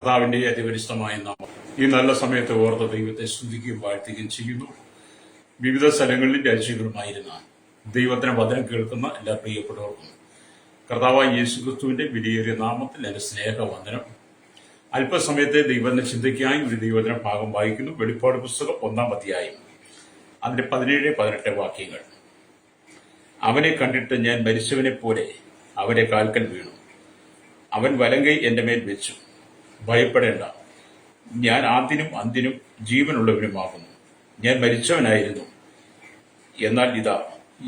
കർത്താവിന്റെ അതിപരിശുദ്ധമായ നാമം ഈ നല്ല സമയത്ത് ഓർത്ത് ദൈവത്തെ സ്തുതിക്കുകയും വാഴ്ത്തുകയും ചെയ്യുന്നു. വിവിധ സ്ഥലങ്ങളിൽ രാജ്യങ്ങളുമായിരുന്ന ദൈവത്തിന് വചനം കേൾക്കുന്ന എല്ലാ പ്രിയപ്പെട്ടവർക്കും കർത്താവായ യേശുക്രിസ്തുവിന്റെ വിലയേറിയ നാമത്തിൽ എന്റെ സ്നേഹവന്ദനം. അല്പസമയത്തെ ദൈവത്തിന്റെ ചിന്തയ്ക്കായി ഒരു ദൈവവചന ഭാഗം വായിക്കുന്നു. വെളിപ്പാട് പുസ്തകം 1-ാം അധ്യായം അതിന്റെ 17-18 വാക്യങ്ങൾ. അവനെ കണ്ടിട്ട് ഞാൻ മരിച്ചവനെ പോലെ അവന്റെ കാൽക്കൽ വീണു. അവൻ വലങ്കൈ എന്റെ മേൽ വെച്ചു. ഭയപ്പെടേണ്ട, ഞാൻ ആദ്യനും അന്ത്യനും ജീവനുള്ളവനുമാകുന്നു. ഞാൻ മരിച്ചവനായിരുന്നു, എന്നാൽ ഇതാ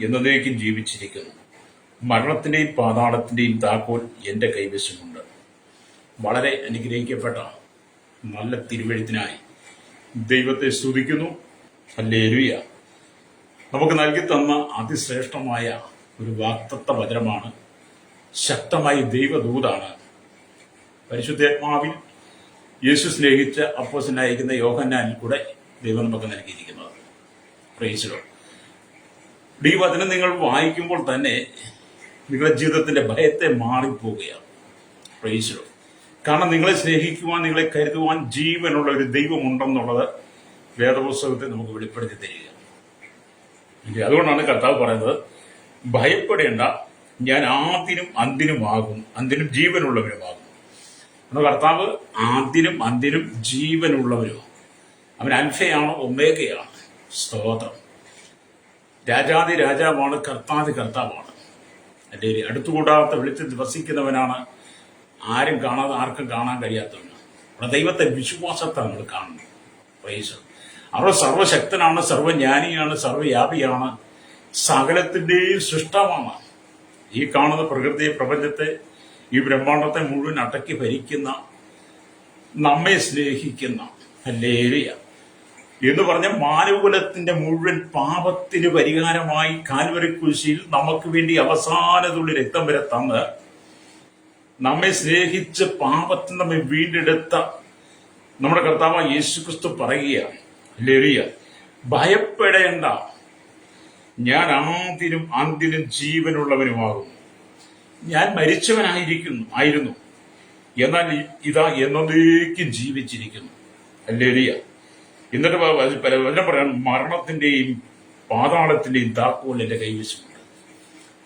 എന്നേക്കും ജീവിച്ചിരിക്കുന്നു. മരണത്തിന്റെയും പാതാളത്തിന്റെയും താക്കോൽ എന്റെ കൈവശമുണ്ട്. വളരെ അനുഗ്രഹിക്കപ്പെട്ട നല്ല തിരുവെഴുത്തിനായി ദൈവത്തെ സ്തുതിക്കുന്നു. ഹല്ലേലൂയ. നമുക്ക് നൽകി തന്ന അതിശ്രേഷ്ഠമായ ഒരു വാഗ്ദത്ത വചനമാണ്. ശക്തമായ ദൈവദൂതാണ്. പരിശുദ്ധാത്മാവിൽ യേശു സ്നേഹിച്ച അപ്പോസ്തലനായിരിക്കുന്ന യോഹന്നാനിൽ കൂടെ ദൈവം നമുക്ക് നൽകിയിരിക്കുന്നത്. Praise the Lord. ഈ വചനം നിങ്ങൾ വായിക്കുമ്പോൾ തന്നെ നിങ്ങളുടെ ജീവിതത്തിന്റെ ഭയത്തെ മാറിപ്പോവുകയാണ്. Praise the Lord. കാരണം നിങ്ങളെ സ്നേഹിക്കുവാൻ, നിങ്ങളെ കരുതുവാൻ ജീവനുള്ള ഒരു ദൈവമുണ്ടെന്നുള്ളത് വേദപുസ്തകത്തെ നമുക്ക് വെളിപ്പെടുത്തി തരിക. അതുകൊണ്ടാണ് കർത്താവ് പറയുന്നത്, ഭയപ്പെടേണ്ട, ഞാൻ ആദ്യനും അന്ത്യനുമാകും, അന്ത്യനും ജീവനുള്ളവനുമാകും. കർത്താവ് ആദ്യനും അന്ത്യനും ജീവനുള്ളവരും. അവൻ അൽഫയാണ്, ഒമേഗയാണ്. സ്തോത്രം. രാജാതി രാജാവാണ്, കർത്താതി കർത്താവാണ്. എൻ്റെ അടുത്തുകൂടാത്ത വെളിച്ചത്തിൽ വസിക്കുന്നവനാണ്. ആരും കാണാതെ ആർക്കും കാണാൻ കഴിയാത്തവനാണ്. അവിടെ ദൈവത്തെ വിശ്വാസത്തെ നമ്മൾ കാണുന്നു. പ്രൈസ്. അവർ സർവശക്തനാണ്, സർവജ്ഞാനിയാണ്, സർവവ്യാപിയാണ്, സകലത്തിന്റെയും സൃഷ്ടാവാണ്. ഈ കാണുന്ന പ്രകൃതിയെ, പ്രപഞ്ചത്തെ, ഈ ബ്രഹ്മാണ്ടത്തെ മുഴുവൻ അടക്കി ഭരിക്കുന്ന, നമ്മെ സ്നേഹിക്കുന്ന, ഹല്ലേലൂയ എന്ന് പറഞ്ഞ മാനവകുലത്തിന്റെ മുഴുവൻ പാപത്തിന് പരിഹാരമായി കാൽവരി കുരിശിൽ നമുക്ക് വേണ്ടി അവസാനത്തുള്ളി രക്തം വരെ തന്ന് നമ്മെ സ്നേഹിച്ച് പാപത്തിൽ നമ്മെ വീണ്ടെടുത്ത നമ്മുടെ കർത്താവായ യേശുക്രിസ്തു പറയുകയാണ്, ഹല്ലേലൂയ, ഭയപ്പെടേണ്ട, ഞാൻ ആദ്യനും അന്ത്യനും ജീവനുള്ളവനുമാകുന്നു. ഞാൻ മരിച്ചവനായിരുന്നു, എന്നാൽ ഇതാ എന്നേക്കും ജീവിച്ചിരിക്കുന്നു. ഹല്ലേലൂയ. എന്നിട്ട് വചനം പറയാൻ, മരണത്തിന്റെയും പാതാളത്തിന്റെയും താക്കോൽ എന്റെ കൈവശമുണ്ട്.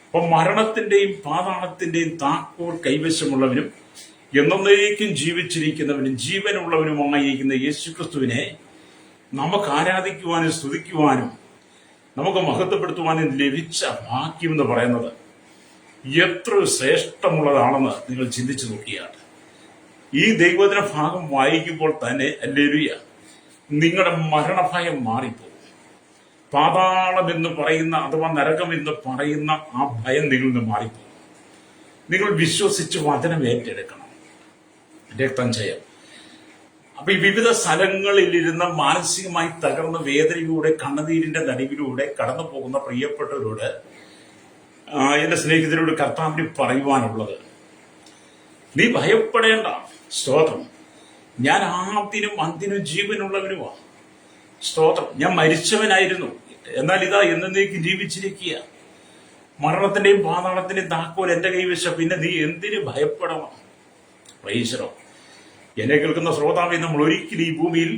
അപ്പൊ മരണത്തിന്റെയും പാതാളത്തിന്റെയും താക്കോൽ കൈവശമുള്ളവനും എന്നേക്കും ജീവിച്ചിരിക്കുന്നവനും ജീവനുള്ളവനുമായിരിക്കുന്ന യേശുക്രിസ്തുവിനെ നമുക്ക് ആരാധിക്കുവാനും സ്തുതിക്കുവാനും നമുക്ക് മഹത്വപ്പെടുത്തുവാനും ലഭിച്ച ഭാഗ്യം എന്ന് പറയുന്നത് എത്ര ശ്രേഷ്ഠമുള്ളതാണെന്ന് നിങ്ങൾ ചിന്തിച്ചു നോക്കിയാണ്. ഈ ദൈവവചന ഭാഗം വായിക്കുമ്പോൾ തന്നെ ഹല്ലേലൂയ, നിങ്ങളുടെ മരണഭയം മാറിപ്പോകും. പാതാളം എന്ന് പറയുന്ന അഥവാ നരകം എന്ന് പറയുന്ന ആ ഭയം നിങ്ങളിൽ നിന്ന് മാറിപ്പോകും. നിങ്ങൾ വിശ്വസിച്ച് വചനം ഏറ്റെടുക്കണം. രക്തം ജയം. അപ്പൊ ഈ വിവിധ സ്ഥലങ്ങളിലിരുന്ന് മാനസികമായി തകർന്ന വേദനയിലൂടെ, കണ്ണുനീരിന്റെ നടുവിലൂടെ കടന്നു പോകുന്ന പ്രിയപ്പെട്ടവരോട്, എന്റെ സ്നേഹിതരോട് കർത്താവിന് പറയുവാനുള്ളത്, നീ ഭയപ്പെടേണ്ട. സ്തോത്രം. ഞാൻ ആദ്യനും അന്ത്യനും ജീവനുള്ളവനുമാണ്. സ്തോത്രം. ഞാൻ മരിച്ചവനായിരുന്നു, എന്നാൽ ഇതാ എന്നേക്കും ജീവിച്ചിരിക്കുക. മരണത്തിന്റെയും പാതാളത്തിന്റെയും താക്കോൽ എന്റെ കൈവശം. പിന്നെ നീ എന്തിനു ഭയപ്പെടണം? Praise the Lord. എന്നെ കേൾക്കുന്ന ശ്രോതാവെ, നമ്മൾ ഒരിക്കലും ഈ ഭൂമിയിൽ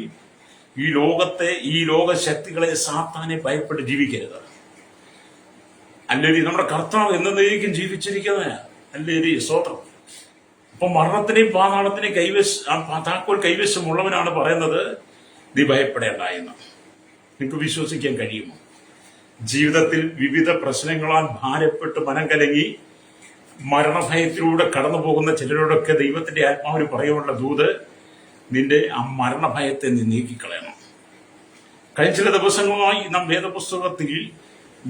ഈ ലോക ശക്തികളെ, സാത്താനെ ഭയപ്പെട്ട് ജീവിക്കരുത്. അല്ലെങ്കിൽ നമ്മുടെ കർത്താവ് എന്നേക്കും ജീവിച്ചിരിക്കുന്നവനാ. അല്ലെങ്കിൽ സ്തോത്രം. അപ്പൊ മരണത്തിനെയും പാതാളത്തിനെയും താക്കോൽ കൈവശമുള്ളവനാണ് പറയുന്നത്, നീ ഭയപ്പെടേണ്ട എന്ന്. നിങ്ങൾക്ക് വിശ്വസിക്കാൻ കഴിയുമോ? ജീവിതത്തിൽ വിവിധ പ്രശ്നങ്ങളാൽ ഭാരപ്പെട്ട് മനം കലങ്ങി മരണഭയത്തിലൂടെ കടന്നു പോകുന്ന ചിലരോടൊക്കെ ദൈവത്തിന്റെ ആത്മാവിന് പറയാനുള്ള ദൂത്, നിന്റെ ആ മരണഭയത്തെ നീ നീക്കിക്കളയണം. കഴിഞ്ഞ ചില ദിവസങ്ങളായി നാം വേദപുസ്തകത്തിൽ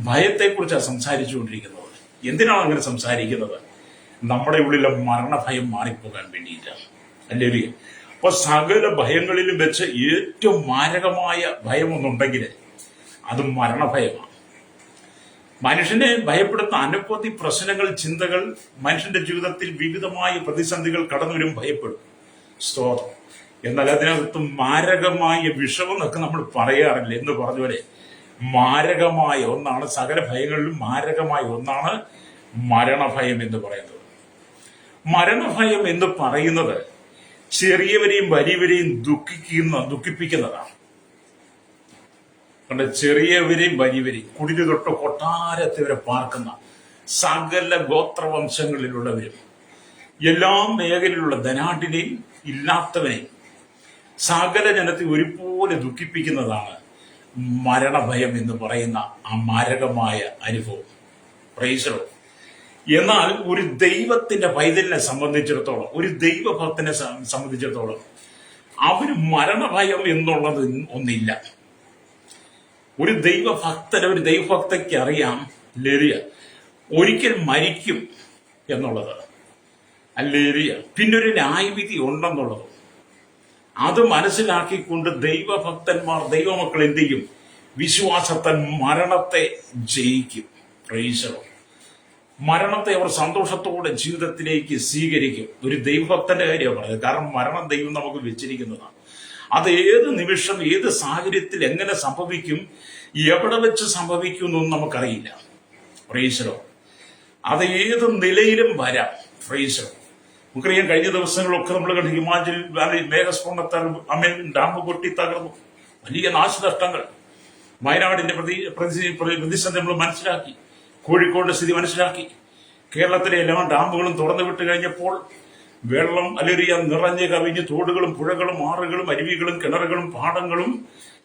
ഭയത്തെക്കുറിച്ചാണ് സംസാരിച്ചുകൊണ്ടിരിക്കുന്നത്. എന്തിനാണ് അങ്ങനെ സംസാരിക്കുന്നത്? നമ്മുടെ ഉള്ളിലെ മരണഭയം മാറിപ്പോകാൻ വേണ്ടിയിട്ടാണ്. അല്ലേ? അപ്പൊ സകല ഭയങ്ങളിലും വെച്ച് ഏറ്റവും മാരകമായ ഭയമൊന്നുണ്ടെങ്കിൽ അത് മരണഭയമാണ്. മനുഷ്യനെ ഭയപ്പെടുത്തുന്ന അനവധി പ്രശ്നങ്ങൾ, ചിന്തകൾ, മനുഷ്യന്റെ ജീവിതത്തിൽ വിവിധമായ പ്രതിസന്ധികൾ കടന്നു വരും, ഭയപ്പെടും. സ്തോത്രം. എന്നാൽ അതിനകത്ത് മാരകമായ വിഷമെന്നൊക്കെ നമ്മൾ പറയാറില്ല എന്ന് പറഞ്ഞ മാരകമായ ഒന്നാണ്, സകല ഭയങ്ങളിലും മാരകമായ ഒന്നാണ് മരണഭയം എന്ന് പറയുന്നത്. മരണഭയം എന്ന് പറയുന്നത് ചെറിയവരെയും വലിയവരെയും ദുഃഖിപ്പിക്കുന്നതാണ്. കണ്ട, ചെറിയവരെയും വലിയവരെയും കുടില് തൊട്ട് കൊട്ടാരത്തെ വരെ പാർക്കുന്ന സകല ഗോത്രവംശങ്ങളിലുള്ളവരും എല്ലാ മേഖലയിലുള്ള ധനാഢ്യനെയും ഇല്ലാത്തവനെയും സകല ജനത്തെ ഒരുപോലെ ദുഃഖിപ്പിക്കുന്നതാണ് മരണഭയം എന്ന് പറയുന്ന ആ മാരകമായ അനുഭവം. Praise the Lord. എന്നാൽ ഒരു ദൈവത്തിന്റെ പൈതലിനെ സംബന്ധിച്ചിടത്തോളം, ഒരു ദൈവഭക്തനെ സംബന്ധിച്ചിടത്തോളം അവന് മരണഭയം എന്നുള്ളത് ഒന്നില്ല. ഒരു ദൈവഭക്തയ്ക്ക് അറിയാം ലേറിയ ഒരിക്കൽ മരിക്കും എന്നുള്ളത്, അല്ലേറിയ പിന്നൊരു ന്യായവിധി ഉണ്ടെന്നുള്ളത്. അത് മനസ്സിലാക്കിക്കൊണ്ട് ദൈവമക്കൾ എന്ത് ചെയ്യും? വിശ്വാസത്താൽ മരണത്തെ ജയിക്കും. Praise the Lord. മരണത്തെ അവർ സന്തോഷത്തോടെ ജീവിതത്തിലേക്ക് സ്വീകരിക്കും. ഒരു ദൈവഭക്തന്റെ കാര്യമാണ് പറയുന്നത്. കാരണം മരണം ദൈവം നമുക്ക് വെച്ചിരിക്കുന്നതാണ്. അത് ഏത് നിമിഷം, ഏത് സാഹചര്യത്തിൽ, എങ്ങനെ സംഭവിക്കും, എവിടെ വെച്ച് സംഭവിക്കും എന്നൊന്നും നമുക്കറിയില്ല. Praise the Lord. അത് ഏത് നിലയിലും വരാം. Praise the Lord. നമുക്കറിയാം, കഴിഞ്ഞ ദിവസങ്ങളൊക്കെ നമ്മൾ കണ്ട് ഹിമാചൽ വാലി മേഘസ്ഫോടനത്താൽ ഡാം പൊട്ടി തകർന്നു. വലിയ നാശനഷ്ടങ്ങൾ. വയനാടിന്റെ പ്രതിസന്ധി നമ്മൾ മനസ്സിലാക്കി. കോഴിക്കോട് സ്ഥിതി മനസ്സിലാക്കി. കേരളത്തിലെ എല്ലാ ഡാമുകളും തുറന്നു വിട്ട് കഴിഞ്ഞപ്പോൾ വെള്ളം നിറഞ്ഞ് കവിഞ്ഞ് തോടുകളും പുഴകളും ആറുകളും അരുവികളും കിണറുകളും പാടങ്ങളും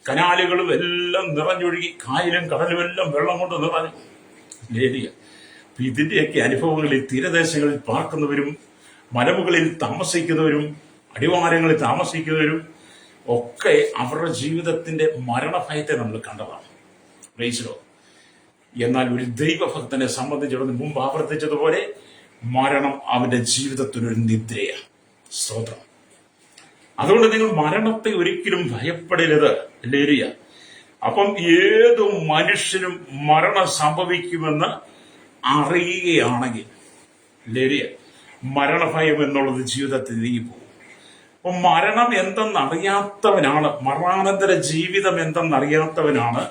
കനാലുകളും എല്ലാം നിറഞ്ഞൊഴുകി. കായലും കടലും എല്ലാം വെള്ളം കൊണ്ട് നിറഞ്ഞു. ഇതിന്റെയൊക്കെ അനുഭവങ്ങളിൽ തീരദേശങ്ങളിൽ പാർക്കുന്നവരും മലമുകളിൽ താമസിക്കുന്നവരും അടിവാരങ്ങളിൽ താമസിക്കുന്നവരും ഒക്കെ അവരുടെ ജീവിതത്തിന്റെ മരണഭയത്തെ നമ്മൾ കണ്ടതാണ്. Praise the Lord. എന്നാൽ ഒരു ദൈവഭക്തനെ സംബന്ധിച്ചിടത്തോളം മുമ്പ് ആവർത്തിച്ചതുപോലെ മരണം അവന്റെ ജീവിതത്തിനൊരു നിദ്രയാണ്. സ്തോത്രം. അതുകൊണ്ട് നിങ്ങൾ മരണത്തെ ഒരിക്കലും ഭയപ്പെടരുത്. ലേരിയ. അപ്പം ഏതു മനുഷ്യനും മരണം സംഭവിക്കുമെന്ന് അറിയുകയാണെങ്കിൽ ലേരിയ മരണഭയം എന്നുള്ളത് ജീവിതത്തിൽ നീങ്ങിപ്പോകും. അപ്പൊ മരണം എന്തെന്നറിയാത്തവനാണ്, മരണാനന്തര ജീവിതം എന്തെന്നറിയാത്തവനാണ്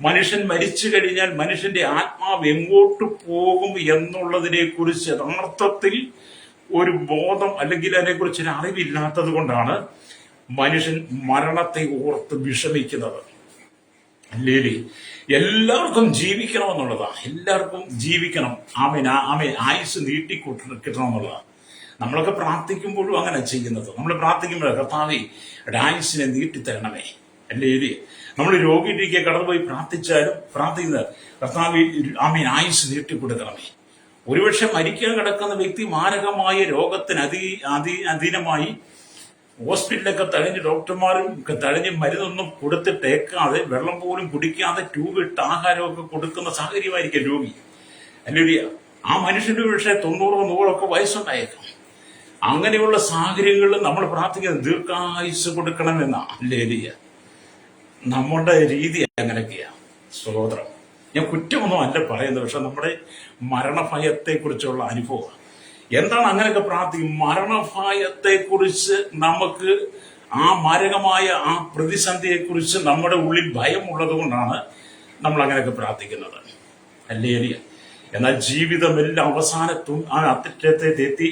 മനുഷ്യൻ മരിച്ചു കഴിഞ്ഞാൽ മനുഷ്യന്റെ ആത്മാവ് എങ്ങോട്ട് പോകും എന്നുള്ളതിനെ കുറിച്ച് യഥാർത്ഥത്തിൽ ഒരു ബോധം അല്ലെങ്കിൽ അതിനെക്കുറിച്ച് ഒരു അറിവില്ലാത്തത് കൊണ്ടാണ് മനുഷ്യൻ മരണത്തെ ഓർത്ത് വിഷമിക്കുന്നത്. അല്ലേ? എല്ലാവർക്കും ജീവിക്കണമെന്നുള്ളതാണ്. എല്ലാവർക്കും ജീവിക്കണം. ആയുസ് കിട്ടണമെന്നുള്ളതാണ്. നമ്മളൊക്കെ പ്രാർത്ഥിക്കുമ്പോഴും അങ്ങനെ ചെയ്യുന്നത്. നമ്മൾ പ്രാർത്ഥിക്കുമ്പോൾ കർത്താവേ ആയുസിനെ നീട്ടിത്തരണമേ, അല്ലേ? നമ്മൾ രോഗിയിലേക്ക് കടന്നുപോയി പ്രാർത്ഥിക്കുന്നത് കർത്താവേ ആയുസ് നീട്ടിക്കൊടുക്കണമേ. ഒരുപക്ഷെ മരിക്കാൻ കിടക്കുന്ന വ്യക്തി മാരകമായ രോഗത്തിന് അധീനമായി ഹോസ്പിറ്റലൊക്കെ തഴഞ്ഞ് ഡോക്ടർമാരും തഴഞ്ഞ് മരുന്നൊന്നും കൊടുത്തിട്ടേക്കാതെ വെള്ളം പോലും കുടിക്കാതെ ട്യൂബിട്ട് ആഹാരമൊക്കെ കൊടുക്കുന്ന സാഹചര്യമായിരിക്കും രോഗി, അല്ലേ? ആ മനുഷ്യന്റെ പക്ഷേ 90-100 വയസ്സുണ്ടായേക്കാം. അങ്ങനെയുള്ള സാഹചര്യങ്ങളിൽ നമ്മൾ പ്രാർത്ഥിക്കുന്നത് ദീർഘായുസ് കൊടുക്കണമെന്നാ, അല്ലേ? നമ്മുടെ രീതി അങ്ങനെയൊക്കെയാണ്. സ്തോത്രം. ഞാൻ കുറ്റമൊന്നും അല്ല പറയുന്നത്, പക്ഷെ നമ്മുടെ മരണഭയത്തെക്കുറിച്ചുള്ള അനുഭവം എന്താണ്? അങ്ങനെയൊക്കെ പ്രാർത്ഥിക്കും. മരണഭയത്തെക്കുറിച്ച് നമുക്ക് ആ മാരകമായ ആ പ്രതിസന്ധിയെക്കുറിച്ച് നമ്മുടെ ഉള്ളിൽ ഭയമുള്ളത് കൊണ്ടാണ് നമ്മൾ അങ്ങനെയൊക്കെ പ്രാർത്ഥിക്കുന്നത്, അല്ലേ? എന്നാൽ ജീവിതമെല്ലാം അവസാനത്തും ആ അറ്റത്തെ എത്തി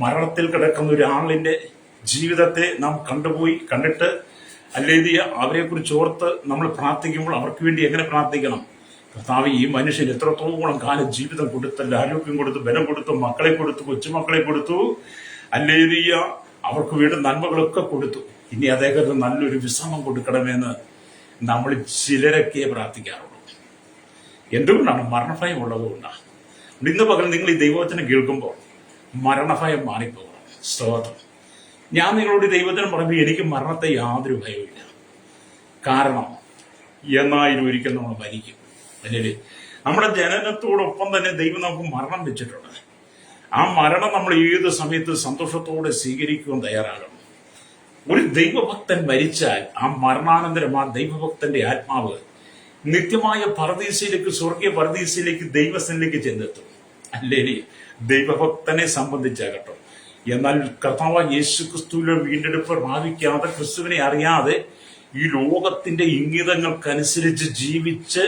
മരണത്തിൽ കിടക്കുന്ന ഒരാളിന്റെ ജീവിതത്തെ നാം കണ്ടിട്ട് അല്ലേദിയ അവരെ കുറിച്ച് ഓർത്ത് നമ്മൾ പ്രാർത്ഥിക്കുമ്പോൾ അവർക്ക് വേണ്ടി എങ്ങനെ പ്രാർത്ഥിക്കണം? കർത്താവ്, ഈ മനുഷ്യൻ എത്രത്തോളം കാലം ജീവിതം കൊടുത്തല്ല, ആരോഗ്യം കൊടുത്തു, ബലം കൊടുത്തു, മക്കളെ കൊടുത്തു, കൊച്ചുമക്കളെ കൊടുത്തു, അല്ലേദിയ അവർക്ക് വേണ്ട നന്മകളൊക്കെ കൊടുത്തു. ഇനി അദ്ദേഹത്തിന് നല്ലൊരു വിശ്രമം കൊടുക്കണമെന്ന് നമ്മൾ ചിലരൊക്കെ പ്രാർത്ഥിക്കാറുള്ളൂ. എന്തുകൊണ്ടാണ്? മരണഭയം ഉള്ളതുകൊണ്ടാണ്. ഇന്ന് പകൽ നിങ്ങൾ ഈ ദൈവവചനം കേൾക്കുമ്പോൾ മരണഭയം മാറിപ്പോകണം. സ്തോത്രം. ഞാൻ നിങ്ങളോട് ദൈവത്തിനും പറയുമ്പോൾ എനിക്ക് മരണത്തെ യാതൊരു ഭയമില്ല. കാരണം എന്നാലും ഒരിക്കൽ നമ്മൾ മരിക്കും, അല്ലേ? നമ്മുടെ ജനനത്തോടൊപ്പം തന്നെ ദൈവം നമുക്ക് മരണം വെച്ചിട്ടുണ്ട്. ആ മരണം നമ്മൾ ഏത് സമയത്ത് സന്തോഷത്തോടെ സ്വീകരിക്കുവാൻ തയ്യാറാകണം. ഒരു ദൈവഭക്തൻ മരിച്ചാൽ ആ മരണാനന്തരം ആ ദൈവഭക്തന്റെ ആത്മാവ് നിത്യമായ പരദീസയിലേക്ക്, സ്വർഗീയ പരദീസയിലേക്ക്, ദൈവസ്ഥനിലേക്ക് ചെന്നെത്തും, അല്ലേ? ദൈവഭക്തനെ സംബന്ധിച്ചാകട്ടെ. എന്നാൽ കർത്താവ് യേശു ക്രിസ്തുവിന്റെ വീണ്ടെടുപ്പ് പ്രാപിക്കാതെ, ക്രിസ്തുവിനെ അറിയാതെ ഈ ലോകത്തിന്റെ ഇംഗിതങ്ങൾക്കനുസരിച്ച് ജീവിച്ച്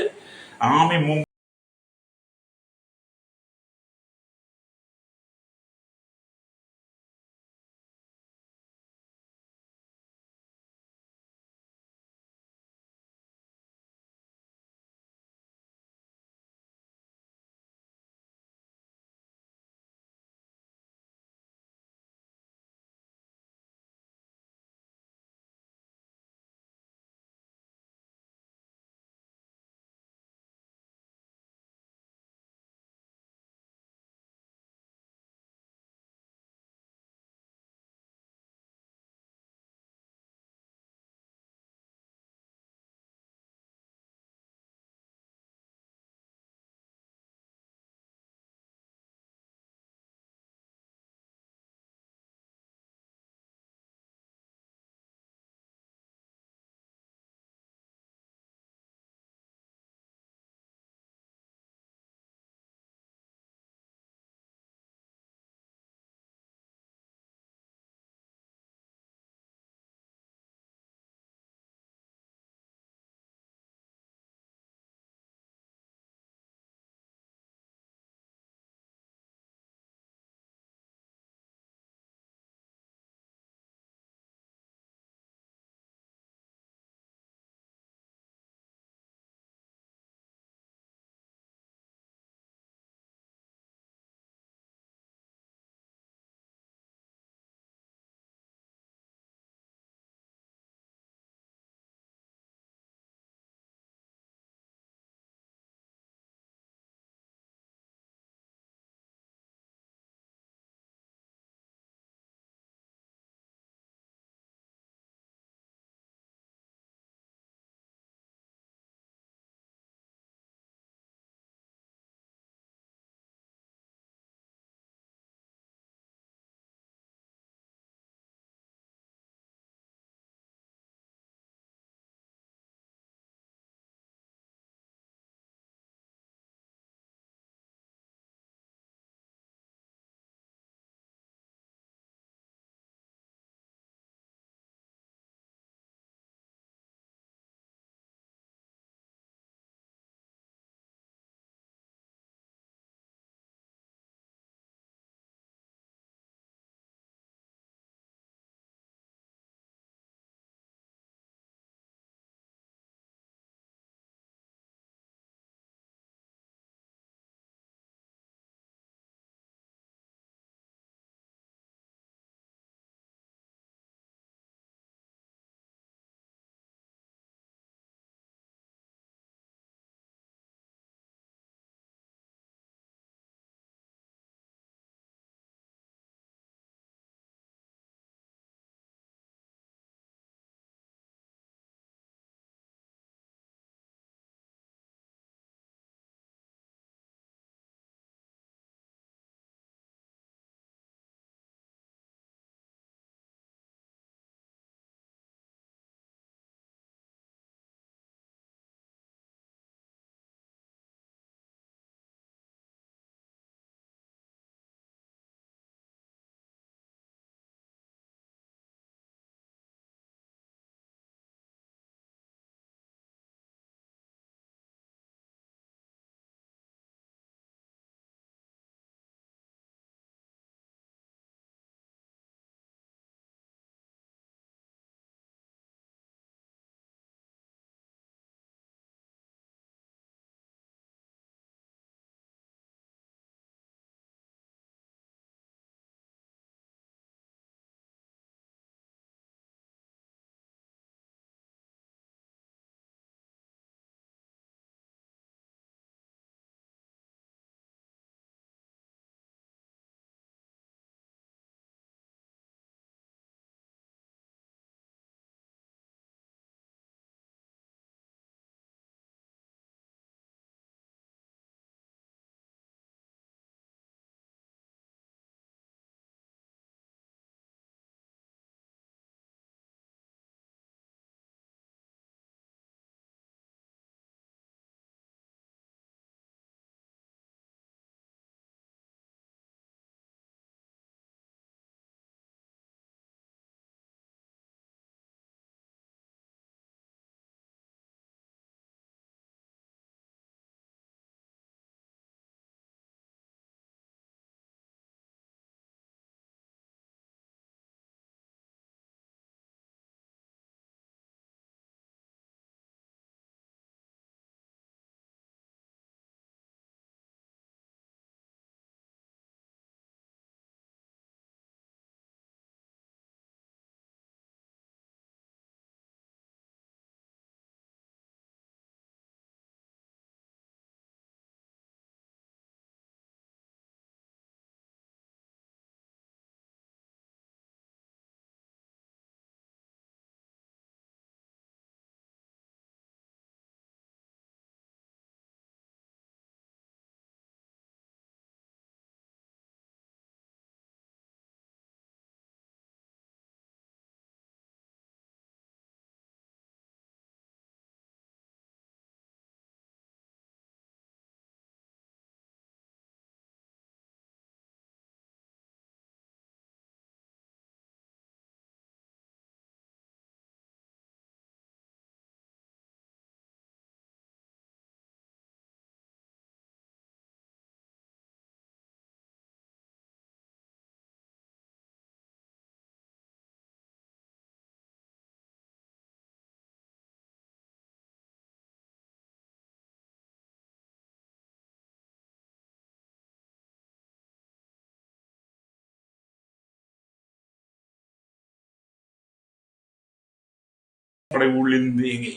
നമ്മുടെ ഉള്ളിൽ നീങ്ങി.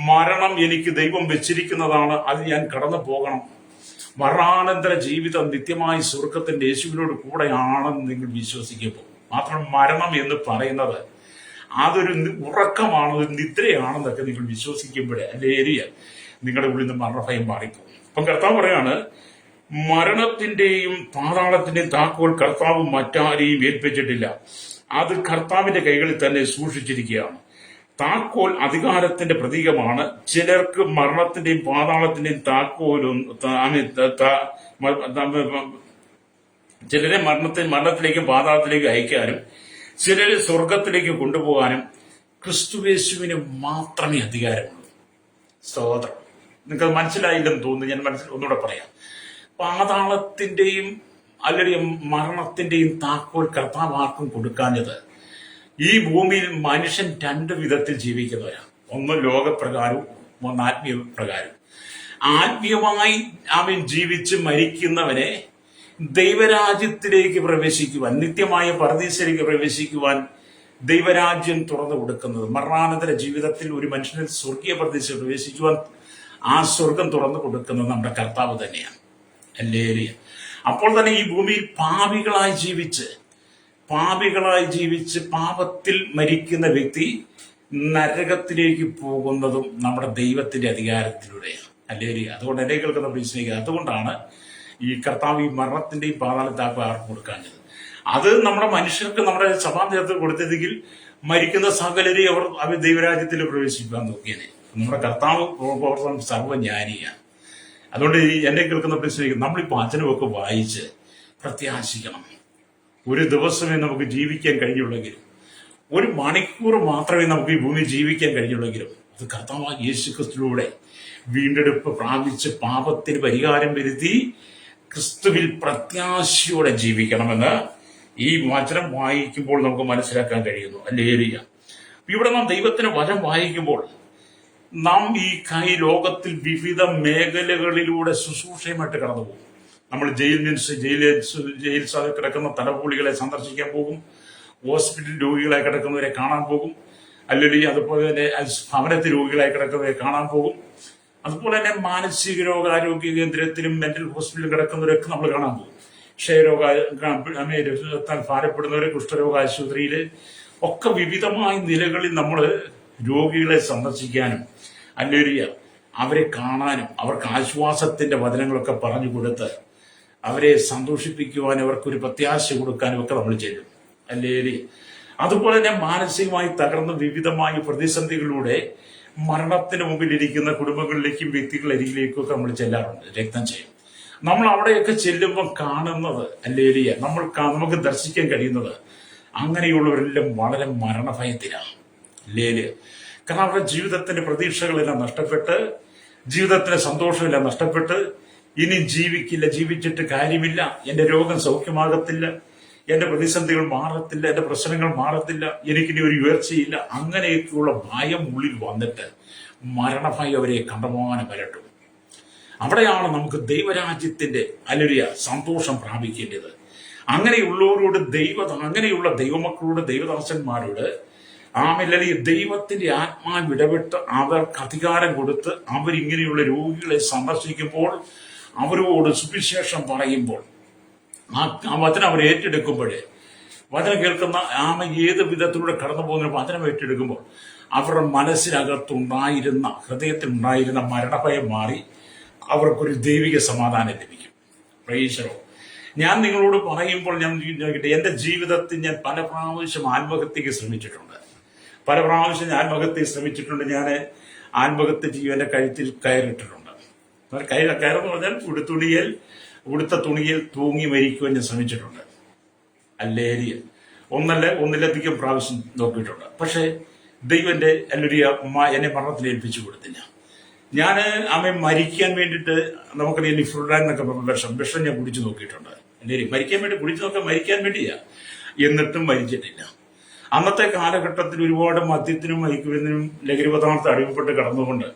മരണം എനിക്ക് ദൈവം വെച്ചിരിക്കുന്നതാണ്, അത് ഞാൻ കടന്നു പോകണം. മരണാനന്തര ജീവിതം നിത്യമായി സ്വർഗത്തിന്റെ യേശുവിനോട് കൂടെയാണെന്ന് നിങ്ങൾ വിശ്വസിക്കുമ്പോൾ മാത്രം മരണം എന്ന് പറയുന്നത് അതൊരു ഉറക്കമാണ്, ഒരു നിദ്രയാണെന്നൊക്കെ നിങ്ങൾ വിശ്വസിക്കുമ്പോഴേ അല്ലേരിയ നിങ്ങളുടെ ഉള്ളിൽ നിന്ന് മരണഭയം മാറിപ്പോകും. അപ്പം കർത്താവ് പറയാണ്, മരണത്തിന്റെയും പാതാളത്തിന്റെയും താക്കോൽ കർത്താവ് മറ്റാരെയും ഏൽപ്പിച്ചിട്ടില്ല, അത് കർത്താവിന്റെ കൈകളിൽ തന്നെ സൂക്ഷിച്ചിരിക്കുകയാണ്. താക്കോൽ അധികാരത്തിന്റെ പ്രതീകമാണ്. ചിലർക്ക് മരണത്തിന്റെയും പാതാളത്തിന്റെയും താക്കോലും ചിലരെ മരണത്തിലേക്കും പാതാളത്തിലേക്കും അയക്കാനും ചിലരെ സ്വർഗത്തിലേക്ക് കൊണ്ടുപോകാനും ക്രിസ്തുയേശുവിന് മാത്രമേ അധികാരമുള്ളൂ. സ്തോത്രം. നിങ്ങൾക്ക് മനസ്സിലായില്ലെന്ന് തോന്നുന്നു. ഞാൻ ഒന്നുകൂടെ പറയാം. പാതാളത്തിന്റെയും അല്ലെങ്കിൽ മരണത്തിന്റെയും താക്കോൽ കർത്താവ് ആർക്കും കൊടുക്കാഞ്ഞത്, ഈ ഭൂമിയിൽ മനുഷ്യൻ രണ്ട് വിധത്തിൽ ജീവിക്കുന്നവരാണ്. ഒന്ന് ലോകപ്രകാരവും ഒന്ന് ആത്മീയ പ്രകാരവും. ആത്മീയമായി അവൻ ജീവിച്ച് മരിക്കുന്നവനെ ദൈവരാജ്യത്തിലേക്ക് പ്രവേശിക്കുവാൻ, നിത്യമായ പരദീസയിലേക്ക് പ്രവേശിക്കുവാൻ ദൈവരാജ്യം തുറന്നു കൊടുക്കുന്നത്, മരണാനന്തര ജീവിതത്തിൽ ഒരു മനുഷ്യന് സ്വർഗീയ പരദീസയിൽ പ്രവേശിക്കുവാൻ ആ സ്വർഗം തുറന്നു കൊടുക്കുന്നത് നമ്മുടെ കർത്താവ് തന്നെയാണ്. ഹല്ലേലൂയ. അപ്പോൾ തന്നെ ഈ ഭൂമിയിൽ പാപികളായി ജീവിച്ച് പാപത്തിൽ മരിക്കുന്ന വ്യക്തി നരകത്തിലേക്ക് പോകുന്നതും നമ്മുടെ ദൈവത്തിന്റെ അധികാരത്തിലൂടെയാണ്. ഹല്ലേലൂയ. അതുകൊണ്ട് എന്നെ കേൾക്കുന്ന പ്രീസ്നേഹിക്കുക, അതുകൊണ്ടാണ് ഈ കർത്താവ് ഈ മരണത്തിന്റെയും പാതാളത്താക്ക് ആർക്കും കൊടുക്കാഞ്ഞത്. അത് നമ്മുടെ മനുഷ്യർക്ക് നമ്മുടെ സഭാന്തരത്തിൽ കൊടുത്തതെങ്കിൽ മരിക്കുന്ന സകലരെ അവർ ദൈവരാജ്യത്തിൽ പ്രവേശിക്കാൻ നോക്കിയത്. നമ്മുടെ കർത്താവ് സർവ്വജ്ഞാനിയാണ്. അതുകൊണ്ട് എന്നെ കേൾക്കുന്ന പ്രീസ്നേഹിക്കുക, നമ്മളിപ്പോൾ വചനമൊക്കെ വായിച്ച് പ്രത്യാശിക്കണം. ഒരു ദിവസമേ നമുക്ക് ജീവിക്കാൻ കഴിഞ്ഞുള്ളെങ്കിലും, ഒരു മണിക്കൂർ മാത്രമേ നമുക്ക് ഈ ഭൂമി ജീവിക്കാൻ കഴിഞ്ഞുള്ളെങ്കിലും, അത് കർത്താവായ യേശുക്രിസ്തുവിലൂടെ വീണ്ടെടുപ്പ് പ്രാപിച്ച് പാപത്തിന് പരിഹാരം വരുത്തി ക്രിസ്തുവിൽ പ്രത്യാശയോടെ ജീവിക്കണമെന്ന് ഈ വചനം വായിക്കുമ്പോൾ നമുക്ക് മനസ്സിലാക്കാൻ കഴിയുന്നു. ഹല്ലേലൂയ. ഇവിടെ നാം ദൈവത്തിന്റെ വചനം വായിക്കുമ്പോൾ നാം ഈ ലോകത്തിൽ വിവിധ മേഖലകളിലൂടെ ശുശ്രൂഷയുമായിട്ട് കടന്നു പോകും. നമ്മൾ ജയിൽ കിടക്കുന്ന തലപൂളികളെ സന്ദർശിക്കാൻ പോകും, ഹോസ്പിറ്റൽ രോഗികളായി കിടക്കുന്നവരെ കാണാൻ പോകും, അല്ലെങ്കിൽ അതുപോലെ തന്നെ ഭവനത്തിൽ രോഗികളായി കിടക്കുന്നവരെ കാണാൻ പോകും. അതുപോലെ തന്നെ മാനസിക രോഗാരോഗ്യ കേന്ദ്രത്തിലും മെന്റൽ ഹോസ്പിറ്റലിലും കിടക്കുന്നവരൊക്കെ നമ്മൾ കാണാൻ പോകും. ക്ഷയരോഗത്താൽ ഭാരപ്പെടുന്നവരെ കുഷ്ഠരോഗ ആശുപത്രിയില് ഒക്കെ വിവിധമായ നിലകളിൽ നമ്മൾ രോഗികളെ സന്ദർശിക്കാനും അല്ലെങ്കിൽ അവരെ കാണാനും അവർക്ക് ആശ്വാസത്തിന്റെ വചനങ്ങളൊക്കെ പറഞ്ഞു കൊടുത്ത് അവരെ സന്തോഷിപ്പിക്കുവാനും അവർക്കൊരു പ്രത്യാശ കൊടുക്കാനും ഒക്കെ നമ്മൾ ചെയ്യും. അല്ലെങ്കിൽ അതുപോലെ തന്നെ മാനസികമായി തകർന്ന വിവിധമായ പ്രതിസന്ധികളിലൂടെ മരണത്തിന് മുമ്പിലിരിക്കുന്ന കുടുംബങ്ങളിലേക്കും വ്യക്തികളരികിലേക്കും ഒക്കെ നമ്മൾ ചെല്ലാറുണ്ട്, രക്തം ചെയ്യും. നമ്മൾ അവിടെയൊക്കെ ചെല്ലുമ്പോൾ കാണുന്നത് അല്ലെങ്കിൽ നമുക്ക് ദർശിക്കാൻ കഴിയുന്നത് അങ്ങനെയുള്ളവരെല്ലാം വളരെ മരണഭയത്തിലാണ്. അല്ലേല് കാരണം അവരുടെ ജീവിതത്തിന്റെ പ്രതീക്ഷകളെല്ലാം നഷ്ടപ്പെട്ട്, ജീവിതത്തിന്റെ സന്തോഷമെല്ലാം നഷ്ടപ്പെട്ട്, ഇനി ജീവിച്ചിട്ട് കാര്യമില്ല, എന്റെ രോഗം സൗഖ്യമാകത്തില്ല, എന്റെ പ്രതിസന്ധികൾ മാറത്തില്ല, എന്റെ പ്രശ്നങ്ങൾ മാറത്തില്ല, എനിക്കിനി ഒരു ഉയർച്ചയില്ല, അങ്ങനെയൊക്കെയുള്ള ഭയം ഉള്ളിൽ വന്നിട്ട് മരണഭയം അവരെ കണ്ടമാനം വരട്ടും. അവിടെയാണ് നമുക്ക് ദൈവരാജ്യത്തിന്റെ അലരിയ സന്തോഷം പ്രാപിക്കേണ്ടത്. അങ്ങനെയുള്ള ദൈവമക്കളോട്, ദൈവദാസന്മാരോട് അല്ലെങ്കിൽ ദൈവത്തിന്റെ ആത്മാവ് ഇടപെട്ട് അവർക്ക് അധികാരം കൊടുത്ത് അവരിങ്ങനെയുള്ള രോഗികളെ സന്ദർശിക്കുമ്പോൾ, അവരോട് സുവിശേഷം പറയുമ്പോൾ, ആ വചനം അവർ ഏറ്റെടുക്കുമ്പോഴേ, വചനം കേൾക്കുന്ന ഏത് വിധത്തിലൂടെ കടന്നു പോകുന്ന വചനം ഏറ്റെടുക്കുമ്പോൾ അവരുടെ മനസ്സിനകത്തുണ്ടായിരുന്ന, ഹൃദയത്തിലുണ്ടായിരുന്ന മരണഭയം മാറി അവർക്കൊരു ദൈവിക സമാധാനം ലഭിക്കും. പ്രൈസലോ. ഞാൻ നിങ്ങളോട് പറയുമ്പോൾ ഞാൻ എന്റെ ജീവിതത്തിൽ ഞാൻ പല പ്രാവശ്യം ആത്മഹത്യക്ക് ശ്രമിച്ചിട്ടുണ്ട്. ഞാൻ ആത്മഹത്യ ജീവന്റെ കഴുത്തിൽ കയറിയിട്ടിട്ടുണ്ട്. കയറെന്ന് പറഞ്ഞാൽ ഉടുത്ത തുണിയിൽ തൂങ്ങി മരിക്കുവാൻ ഞാൻ ശ്രമിച്ചിട്ടുണ്ട്. അല്ലേരിയ ഒന്നിലധികം പ്രാവശ്യം നോക്കിയിട്ടുണ്ട്. പക്ഷെ ദൈവം എന്നെ മരണത്തിൽ ഏൽപ്പിച്ചു കൊടുത്തില്ല. ഞാൻ മരിക്കാൻ വേണ്ടിയിട്ട് നമുക്കറിയാം ലിഫ്രുഡാൻ എന്നൊക്കെ വിഷം ഞാൻ കുടിച്ചു നോക്കിയിട്ടുണ്ട്. മരിക്കാൻ വേണ്ടിയാ, എന്നിട്ടും മരിച്ചിട്ടില്ല. അന്നത്തെ കാലഘട്ടത്തിൽ ഒരുപാട് മദ്യത്തിനും മയക്കുമരുന്നിനും ലഹരി പദാർത്ഥം അടിമപ്പെട്ട് കടന്നുകൊണ്ട്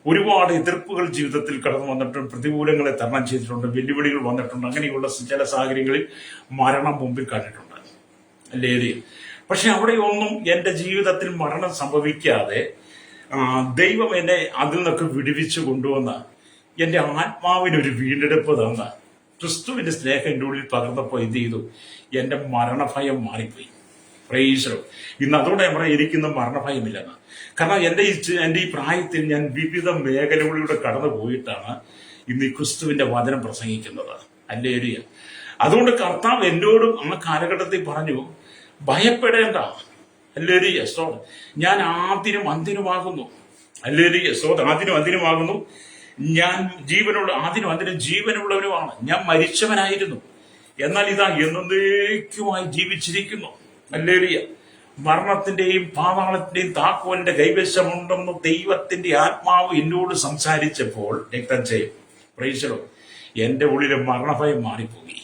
ഒരുപാട് എതിർപ്പുകൾ ജീവിതത്തിൽ കടന്നു വന്നിട്ടുണ്ട്, പ്രതികൂലങ്ങളെ തരണം ചെയ്തിട്ടുണ്ട്, വെല്ലുവിളികൾ വന്നിട്ടുണ്ട്. അങ്ങനെയുള്ള ചില സാഹചര്യങ്ങളിൽ മരണം മുമ്പിൽ കണ്ടിട്ടുണ്ട്. അല്ലേ? പക്ഷെ അവിടെയൊന്നും എൻ്റെ ജീവിതത്തിൽ മരണം സംഭവിക്കാതെ ദൈവം എന്നെ അതിൽ നിന്നൊക്കെ വിടുവിച്ചു കൊണ്ടുവന്ന് എൻ്റെ ആത്മാവിനൊരു വീണ്ടെടുപ്പ് തന്ന് ക്രിസ്തുവിന്റെ സ്നേഹം എൻ്റെ ഉള്ളിൽ പകർന്നപ്പോൾ എന്ത് ചെയ്തു? എൻ്റെ മരണഭയം മാറിപ്പോയി. പ്രൈസ്. ഇന്ന് അതോടെ നമ്മുടെ ഇരിക്കുന്ന മരണഭയമില്ലെന്ന്. കാരണം എൻ്റെ ഈ പ്രായത്തിൽ ഞാൻ വിവിധ മേഖലകളിലൂടെ കടന്നു പോയിട്ടാണ് ഇന്ന് ഈ ക്രിസ്തുവിന്റെ വചനം പ്രസംഗിക്കുന്നത്. ഹല്ലേലൂയ. അതുകൊണ്ട് കർത്താവ് എന്നോടും ആ കാലഘട്ടത്തിൽ പറഞ്ഞു, ഭയപ്പെടേണ്ട. ഹല്ലേലൂയ. സ്തോത്രം. ഞാൻ ആദ്യനും അന്തിനുമാകുന്നു. ഹല്ലേലൂയ. സ്തോത്രം. ആദ്യനും അന്തിനുമാകുന്നു. ഞാൻ ആദ്യനും അന്തിനും ജീവനുള്ളവനുമാണ്. ഞാൻ മരിച്ചവനായിരുന്നു, എന്നാൽ ഇതാ എന്നേക്കുമായി ജീവിച്ചിരിക്കുന്നു. ഹല്ലേലൂയ. മരണത്തിന്റെയും പാതാളത്തിന്റെയും താക്കോലിന്റെ കൈവശമുണ്ടെന്ന് ദൈവത്തിന്റെ ആത്മാവ് എന്നോട് സംസാരിച്ചപ്പോൾ രക്തം ചെയ്യും. പ്രൈസലോ. എന്റെ ഉള്ളിലെ മരണഭയം മാറിപ്പോയി.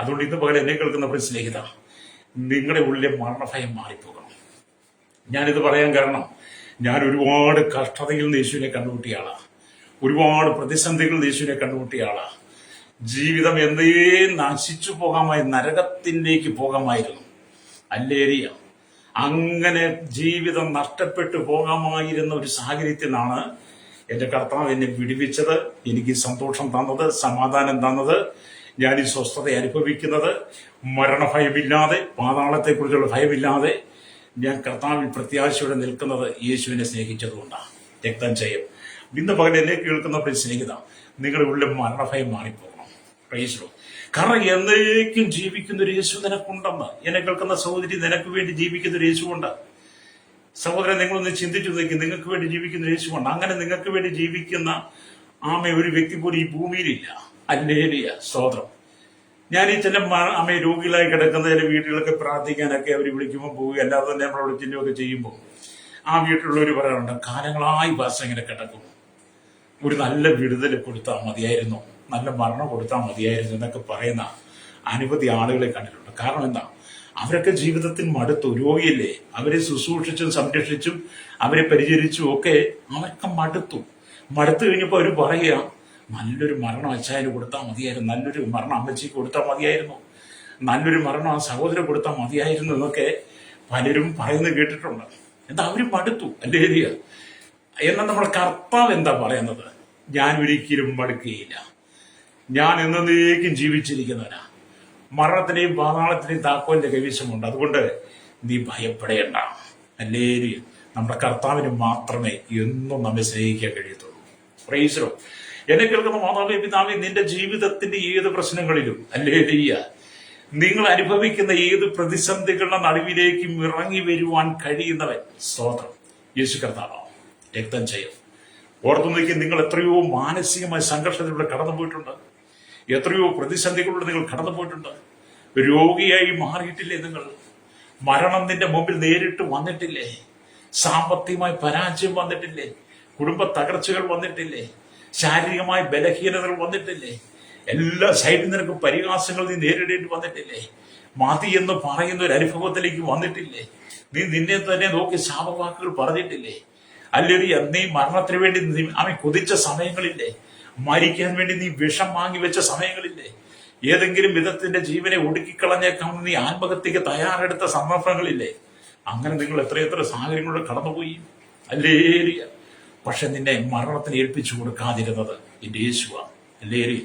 അതുകൊണ്ട് ഇന്ന് പകരം എന്നെ കേൾക്കുന്ന പ്രിയ സ്നേഹിത, നിങ്ങളുടെ ഉള്ളിലെ മരണഭയം മാറിപ്പോകണം. ഞാനിത് പറയാൻ കാരണം, ഞാൻ ഒരുപാട് കഷ്ടതയിൽ നിന്ന് യേശുവിനെ കണ്ടുമുട്ടിയ ആളാ. ഒരുപാട് പ്രതിസന്ധികൾ യേശുവിനെ കണ്ടുമുട്ടിയ ആളാ. ജീവിതം എന്തേ നശിച്ചു പോകാമായി, നരകത്തിലേക്ക് പോകാമായിരുന്നു. ഹല്ലേലൂയ. അങ്ങനെ ജീവിതം നഷ്ടപ്പെട്ടു പോകാമായിരുന്ന ഒരു സാഹചര്യത്തിൽ നിന്നാണ് എൻ്റെ കർത്താവ് എന്നെ വിടുവിച്ചത്. എനിക്ക് സന്തോഷം തന്നത്, സമാധാനം തന്നത്, ഞാൻ ഈ സ്വസ്ഥത അനുഭവിക്കുന്നത്, മരണഭയമില്ലാതെ, പാതാളത്തെക്കുറിച്ചുള്ള ഭയമില്ലാതെ ഞാൻ കർത്താവിൽ പ്രത്യാശയോടെ നിൽക്കുന്നത് യേശുവിനെ സ്നേഹിച്ചതുകൊണ്ടാണ്. രക്തം ചെയ്യും. ഇന്ന് പകൽ എന്നെ കേൾക്കുന്ന സ്നേഹിത, നിങ്ങളുടെ ഉള്ളിൽ മരണഭയം മാറിപ്പോകണം. പ്രൈസ്. കാരണം എന്നേക്കും ജീവിക്കുന്ന ഒരു യേശു നിനക്കുണ്ടെന്ന്. എന്നെ കേൾക്കുന്ന സഹോദരി, നിനക്ക് വേണ്ടി ജീവിക്കുന്ന ഒരു യേശുണ്ട്. സഹോദരൻ, നിങ്ങളൊന്ന് ചിന്തിച്ചു നോക്കി, നിങ്ങൾക്ക് വേണ്ടി ജീവിക്കുന്ന ഒരു യേശുണ്ട്. അങ്ങനെ നിങ്ങൾക്ക് വേണ്ടി ജീവിക്കുന്ന ഒരു വ്യക്തി പോലും ഈ ഭൂമിയിലില്ല. ഹല്ലേലൂയ. സ്തോത്രം. ഞാൻ ഈ ചില രോഗികളായി കിടക്കുന്ന ചില വീടുകളൊക്കെ പ്രാർത്ഥിക്കാനൊക്കെ അവർ വിളിക്കുമ്പോൾ പോവുക, അല്ലാതെ തന്നെ നമ്മളവിടെ ചിഹ്നമൊക്കെ ചെയ്യുമ്പോൾ ആ വീട്ടിലുള്ളവർ പറയാറുണ്ട്, കാലങ്ങളായി ഭാഷ ഇങ്ങനെ കിടക്കും, ഒരു നല്ല വിടുതൽ കൊടുത്താൽ മതിയായിരുന്നു, നല്ല മരണം കൊടുത്താൽ മതിയായിരുന്നു എന്നൊക്കെ പറയുന്ന അനവധി ആളുകളെ കണ്ടിട്ടുണ്ട്. കാരണം എന്താ? അവരൊക്കെ ജീവിതത്തിൽ മടുത്തു. രോഗിയല്ലേ, അവരെ ശുശ്രൂഷിച്ചും സംരക്ഷിച്ചും അവരെ പരിചരിച്ചും ഒക്കെ അവർക്ക് മടുത്തു കഴിഞ്ഞപ്പോൾ അവർ പറയുക, നല്ലൊരു മരണം അച്ചായന് കൊടുത്താൽ മതിയായിരുന്നു, നല്ലൊരു മരണം അമ്മച്ചിക്ക് കൊടുത്താൽ മതിയായിരുന്നു, നല്ലൊരു മരണം ആ സഹോദരൻ കൊടുത്താൽ മതിയായിരുന്നു എന്നൊക്കെ പലരും പറയുന്നത് കേട്ടിട്ടുണ്ട്. എന്താ? അവർ മടുത്തു. ഹല്ലേലൂയ. എന്നാൽ നമ്മുടെ കർത്താവ് എന്താ പറയുന്നത്? ഞാൻ ഒരിക്കലും മടുക്കുകയില്ല, ഞാൻ എന്നേക്കും ജീവിച്ചിരിക്കുന്നവനാ, മരണത്തിന്റെയും പാതാളത്തിന്റെയും താക്കോലിന്റെ കൈവശമുണ്ട്, അതുകൊണ്ട് നീ ഭയപ്പെടേണ്ട. ഹല്ലേലൂയ. നമ്മുടെ കർത്താവിന് മാത്രമേ എന്നും നമ്മെ സ്നേഹിക്കാൻ കഴിയത്തുള്ളൂ. പ്രൈസ്. എന്നെ കേൾക്കുന്ന മാതാവേ, പിതാവേ, നിന്റെ ജീവിതത്തിന്റെ ഏത് പ്രശ്നങ്ങളിലും, ഹല്ലേലൂയ, നിങ്ങൾ അനുഭവിക്കുന്ന ഏത് പ്രതിസന്ധികളുടെ നടുവിലേക്കും ഇറങ്ങി വരുവാൻ കഴിയുന്നവൻ സ്തോത്രം യേശു കർത്താവ്. രക്തം ചെയ്യും. ഓർത്തു നോക്കി, നിങ്ങൾ എത്രയോ മാനസികമായ സംഘർഷത്തിലൂടെ കടന്നു പോയിട്ടുണ്ട്, എത്രയോ പ്രതിസന്ധികളിലൂടെ നിങ്ങൾ കടന്നു പോയിട്ടുണ്ട്. രോഗിയായി മാറിയിട്ടില്ലേ നിങ്ങൾ? മരണം നിന്റെ മുമ്പിൽ നേരിട്ട് വന്നിട്ടില്ലേ? സാമ്പത്തികമായി പരാജയം വന്നിട്ടില്ലേ? കുടുംബ തകർച്ചകൾ വന്നിട്ടില്ലേ? ശാരീരികമായ ബലഹീനതകൾ വന്നിട്ടില്ലേ? എല്ലാ സൈഡിൽ നിനക്ക് പരിഹാസങ്ങൾ നീ നേരിടേണ്ടി വന്നിട്ടില്ലേ? മതി എന്ന് പറയുന്ന ഒരു അനുഭവത്തിലേക്ക് വന്നിട്ടില്ലേ? നീ നിന്നെ തന്നെ നോക്കി ശാപവാക്കുകൾ പറഞ്ഞിട്ടില്ലേ? അല്ലെങ്കിൽ നീ മരണത്തിന് വേണ്ടി അവൻ കൊതിച്ച സമയങ്ങളില്ലേ? മരിക്കാൻ വേണ്ടി നീ വിഷം വാങ്ങി വെച്ച സമയങ്ങളില്ലേ? ഏതെങ്കിലും വിധത്തിന്റെ ജീവനെ ഒടുക്കിക്കളഞ്ഞേക്കാൻ നീ ആത്മഹത്യക്ക് തയ്യാറെടുത്ത സന്ദർഭങ്ങളില്ലേ? അങ്ങനെ നിങ്ങൾ എത്രയെത്ര സാഹചര്യങ്ങളിലൂടെ കടന്നുപോയി. ഹല്ലേലൂയ. പക്ഷെ നിന്നെ മരണത്തിന് ഏൽപ്പിച്ചു കൊടുക്കാതിരുന്നത് എന്റെ യേശുവാണ്. ഹല്ലേലൂയ.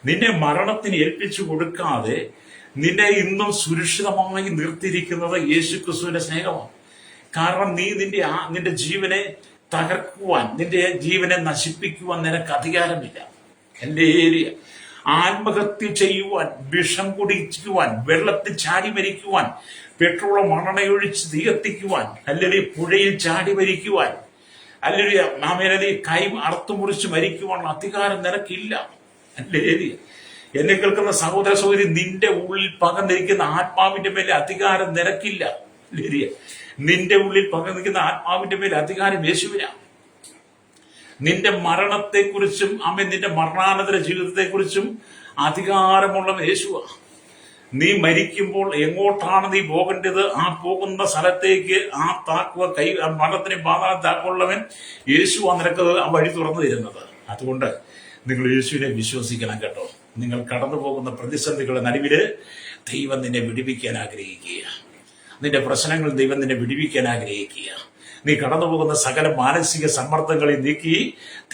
നിന്നെ മരണത്തിന് ഏൽപ്പിച്ചു കൊടുക്കാതെ നിന്നെ ഇന്നും സുരക്ഷിതമായി നിർത്തിയിരിക്കുന്നത് യേശു ക്രിസ്തുവിന്റെ സ്നേഹമാണ്. കാരണം നീ നിന്റെ ജീവനെ തകർക്കുവാൻ, നിന്റെ ജീവനെ നശിപ്പിക്കുവാൻ നിനക്ക് അധികാരമില്ല. ഹല്ലേലൂയ. ആത്മഹത്യ ചെയ്യുവാൻ, വിഷം കുടിക്കുവാൻ, വെള്ളത്തിൽ ചാടി മരിക്കുവാൻ, പെട്രോളോ മണ്ണെണ്ണയൊഴിച്ച് തീ കത്തിക്കുവാൻ, അല്ലെങ്കിൽ പുഴയിൽ ചാടി മരിക്കുവാൻ, അല്ലെങ്കിൽ കൈ അറുത്തുമുറിച്ച് മരിക്കുവാനുള്ള അധികാരം നിനക്കില്ല. ഹല്ലേലൂയ. എന്നെ കേൾക്കുന്ന സഹോദര സഹോദരി, നിന്റെ ഉള്ളിൽ പകർന്നിരിക്കുന്ന ആത്മാവിന്റെ മേലെ അധികാരം നിനക്കില്ല. ഹല്ലേലൂയ. നിന്റെ ഉള്ളിൽ പകർന്നിരിക്കുന്ന ആത്മാവിന്റെ മേലെ അധികാരം യേശുവിനാണ്. നിന്റെ മരണത്തെക്കുറിച്ചും നിന്റെ മരണാനന്തര ജീവിതത്തെക്കുറിച്ചും അധികാരമുള്ള യേശുവാണ്. നീ മരിക്കുമ്പോൾ എങ്ങോട്ടാണ് നീ പോകേണ്ടത്, ആ പോകുന്ന സ്ഥലത്തേക്ക് മരണത്തിന് പാതാളം താക്കുള്ളവൻ യേശുവാണ് നിനക്ക് ആ വഴി തുറന്നു തരുന്നത്. അതുകൊണ്ട് നിങ്ങൾ യേശുവിനെ വിശ്വസിക്കണം കേട്ടോ. നിങ്ങൾ കടന്നു പോകുന്ന പ്രതിസന്ധികളുടെ നടുവില് ദൈവം നിന്നെ വിടുവിക്കാൻ ആഗ്രഹിക്കുക. നിന്റെ പ്രശ്നങ്ങൾ ദൈവം നിന്നെ വിടുവിക്കാൻ ആഗ്രഹിക്കുക. നീ കടന്നു പോകുന്ന സകല മാനസിക സമ്മർദ്ദങ്ങളെ നീക്കി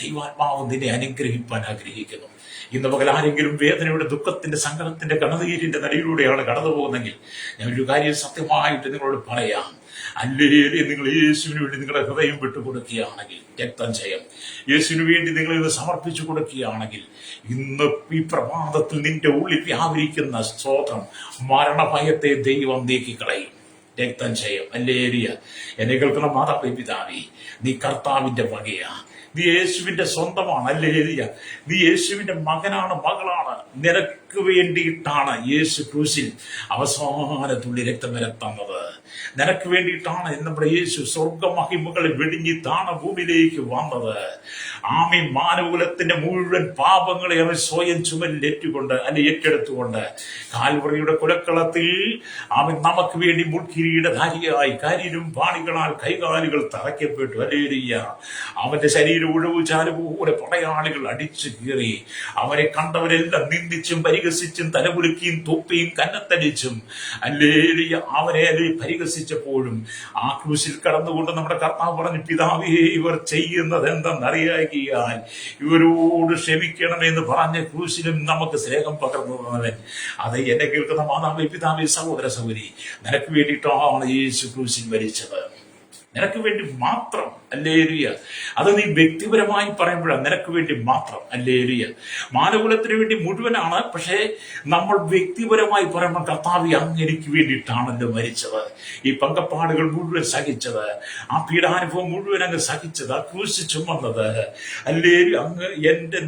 ദൈവാത്മാവ് നിന്നെ അനുഗ്രഹിപ്പാൻ ആഗ്രഹിക്കുന്നു. ഇന്ന് പകൽ ആരെങ്കിലും വേദനയുടെ, ദുഃഖത്തിന്റെ, സങ്കടത്തിന്റെ, കണ്ണുനീരിന്റെ നടിയിലൂടെയാണ് കടന്നു പോകുന്നെങ്കിൽ ഞാൻ ഒരു കാര്യം സത്യമായിട്ട് നിങ്ങളോട് പറയാം. അല്ലെങ്കിൽ നിങ്ങൾ യേശുവിന് വേണ്ടി നിങ്ങളുടെ ഹൃദയം വിട്ടുകൊടുക്കുകയാണെങ്കിൽ, രക്തം ചെയ്യാം, യേശുവിന് വേണ്ടി നിങ്ങൾ ഇത് സമർപ്പിച്ചു കൊടുക്കുകയാണെങ്കിൽ, ഇന്ന് ഈ പ്രഭാതത്തിൽ നിന്റെ ഉള്ളിൽ വ്യാപരിക്കുന്ന സ്തോത്രം, മരണഭയത്തെ ദൈവം നീക്കിക്കളയും. രക്തം ചെയ്യും. ഹല്ലേലൂയ. എന്നെ കേൾക്കുന്ന മാതാപിതാവേ, നീ കർത്താവിന്റെ വകയാ, നീ യേശുവിന്റെ സ്വന്തമാണ്. ഹല്ലേലൂയ. നീ യേശുവിന്റെ മകനാണ്, മകളാണ്. നിനക്ക് വേണ്ടിയിട്ടാണ് യേശു ക്രൂശിൽ അവസാന തുള്ളി രക്തം വരെ തന്നത്. നിനക്ക് വേണ്ടിയിട്ടാണ് നമ്മുടെ യേശു സ്വർഗമഹിമകളെ വെടിഞ്ഞി താണ ഭൂമിയിലേക്ക് വന്നത്. ആമീൻ. മാനവകുലത്തിന്റെ മുഴുവൻ പാപങ്ങളെ അവൻ സ്വയം ചുമലിൽ ഏറ്റെടുത്തുകൊണ്ട് കാൽവറിയുടെ കുലക്കളത്തിൽ അവൻ നമുക്ക് വേണ്ടി മുൾക്കിരീടധാരിയായി കരിയിലും പാണികളാൽ കൈകാലുകൾ തറയ്ക്കപ്പെട്ടു. ഹല്ലേലൂയ. അവന്റെ ശരീരം ഉഴവു ചാലുപോലെ പടയാളികൾ അടിച്ചു കീറി. അവനെ കണ്ടവരെല്ലാം നിന്ദിച്ചും പരിഹസിച്ചും തലകുലുക്കിയും തൊപ്പിയും കന്നത്തടിച്ചും, ഹല്ലേലൂയ, അവനെ പരിഹസിച്ചപ്പോഴും ആ ക്രൂശിൽ കടന്നുകൊണ്ട് നമ്മുടെ കർത്താവ് പറഞ്ഞു, പിതാവേ, ഇവർ ചെയ്യുന്നത് എന്തെന്നറിയാകിയാൽ ഇവരോട് ക്ഷമിക്കണമെന്ന് പറഞ്ഞ ക്രൂശിലും നമുക്ക് സ്നേഹം പകർന്നു തന്നവൻ. അത് എന്നെ കേൾക്കുന്ന മാതാവേ, പിതാവേ, സഹോദര സഹോദരി, നിനക്ക് വേണ്ടിയിട്ടാണ് യേശു ക്രൂശിൽ മരിച്ചത്. നിനക്ക് വേണ്ടി മാത്രം. ഹല്ലേലൂയ. അത് നീ വ്യക്തിപരമായി പറയുമ്പോഴാണ് നിനക്ക് വേണ്ടി മാത്രം. ഹല്ലേലൂയ. മാനകുലത്തിന് വേണ്ടി മുഴുവനാണ്. പക്ഷേ നമ്മൾ വ്യക്തിപരമായി പറയുമ്പോൾ, കർത്താവ് അങ്ങ് എനിക്ക് വേണ്ടിയിട്ടാണല്ലോ മരിച്ചത്, ഈ പങ്കപ്പാടുകൾ മുഴുവൻ സഹിച്ചത്, ആ പീഡാനുഭവം മുഴുവൻ അങ്ങ് സഹിച്ചത്, ആ ക്രൂശ് ചുമന്നത്, ഹല്ലേലൂയ, അങ്ങ് എന്റെ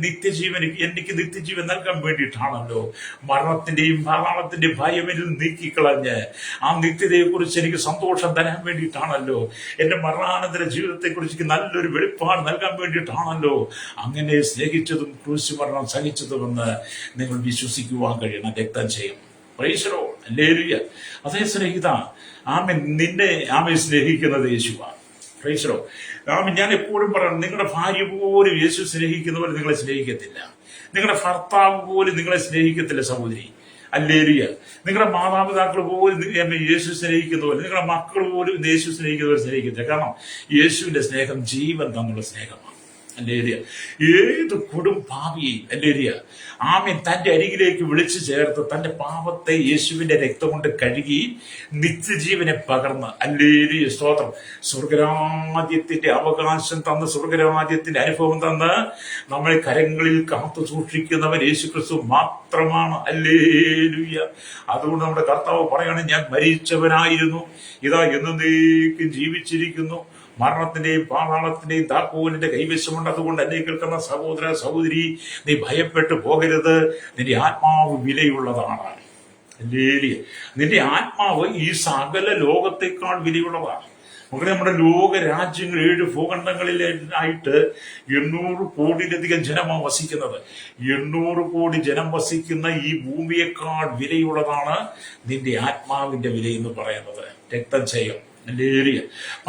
എനിക്ക് നിത്യജീവൻ നൽകാൻ വേണ്ടിയിട്ടാണല്ലോ. മരണത്തിന്റെയും പാതാളത്തിന്റെയും ഭയമിൽ നീക്കിക്കളഞ്ഞ് ആ നിത്യതയെക്കുറിച്ച് എനിക്ക് സന്തോഷം തരാൻ വേണ്ടിയിട്ടാണല്ലോ. എന്റെ മരണാനന്തര ജീവിതത്തെക്കുറിച്ച് നല്ലൊരു വെളിപ്പാട് നൽകാൻ വേണ്ടിയിട്ടാണല്ലോ അങ്ങനെ സ്നേഹിച്ചതും ക്രൂശ് മരണം സഹിച്ചതുമെന്ന് നിങ്ങൾ വിശ്വസിക്കുവാൻ കഴിയണം. രക്തം ചെയ്യും. Praise the Lord. ഹല്ലേലൂയ. അതേ സ്നേഹിത, നിന്നെ സ്നേഹിക്കുന്നത് യേശുവാണ്. Praise the Lord. ഞാൻ എപ്പോഴും പറയണം, നിങ്ങളുടെ ഭാര്യ പോലും യേശു സ്നേഹിക്കുന്നവരെ നിങ്ങളെ സ്നേഹിക്കത്തില്ല. നിങ്ങളുടെ ഭർത്താവ് പോലും നിങ്ങളെ സ്നേഹിക്കത്തില്ല സഹോദരി. ഹല്ലേലൂയ. നിങ്ങളുടെ മാതാപിതാക്കൾ പോലും യേശു സ്നേഹിക്കുന്നവർ, നിങ്ങളുടെ മക്കൾ പോലും യേശു സ്നേഹിക്കുന്നവർ സ്നേഹിക്കത്തില്ല. കാരണം യേശുവിന്റെ സ്നേഹം ജീവൻ തന്നുള്ള സ്നേഹമാണ്. ഹല്ലേലൂയ. ഏത് കൊടും പാപിയെയും, ഹല്ലേലൂയ, ആമേൻ, തന്റെ അരികിലേക്ക് വിളിച്ചു ചേർത്ത് തന്റെ പാപത്തെ യേശുവിന്റെ രക്തം കൊണ്ട് കഴുകി നിത്യജീവനെ പകർന്ന്, ഹല്ലേലൂയ, സ്തോത്രം, സ്വർഗരാജ്യത്തിന്റെ അവകാശം തന്ന്, സ്വർഗരാജ്യത്തിന്റെ അനുഭവം തന്ന് നമ്മളെ കരങ്ങളിൽ കാത്തു സൂക്ഷിക്കുന്നവൻ യേശുക്രിസ്തു മാത്രമാണ്. ഹല്ലേലൂയ. അതുകൊണ്ട് നമ്മുടെ കർത്താവ് പറയണം, ഞാൻ മരിച്ചവനായിരുന്നു, ഇതാ എന്നേക്കും ജീവിച്ചിരിക്കുന്നു, മരണത്തിന്റെയും പാതാളത്തിന്റെയും താക്കോലിന്റെ കൈവശമുണ്ട്. അതുകൊണ്ട് എന്നെ കേൾക്കുന്ന സഹോദര സഹോദരി, നീ ഭയപ്പെട്ടു പോകരുത്. നിന്റെ ആത്മാവ് വിലയുള്ളതാണ്. ഹല്ലേലൂയ. നിന്റെ ആത്മാവ് ഈ സകല ലോകത്തെക്കാൾ വിലയുള്ളതാണ്. മക്കളെ, നമ്മുടെ ലോക രാജ്യങ്ങൾ 7 ഭൂഖണ്ഡങ്ങളിലായിട്ട് 800 കോടിയിലധികം ജനമാണ് വസിക്കുന്നത്. 800 കോടി ജനം വസിക്കുന്ന ഈ ഭൂമിയേക്കാൾ വിലയുള്ളതാണ് നിന്റെ ആത്മാവിന്റെ വില എന്ന് പറയുന്നത്. രക്തം ചെയ്യും. ഹല്ലേലൂയ.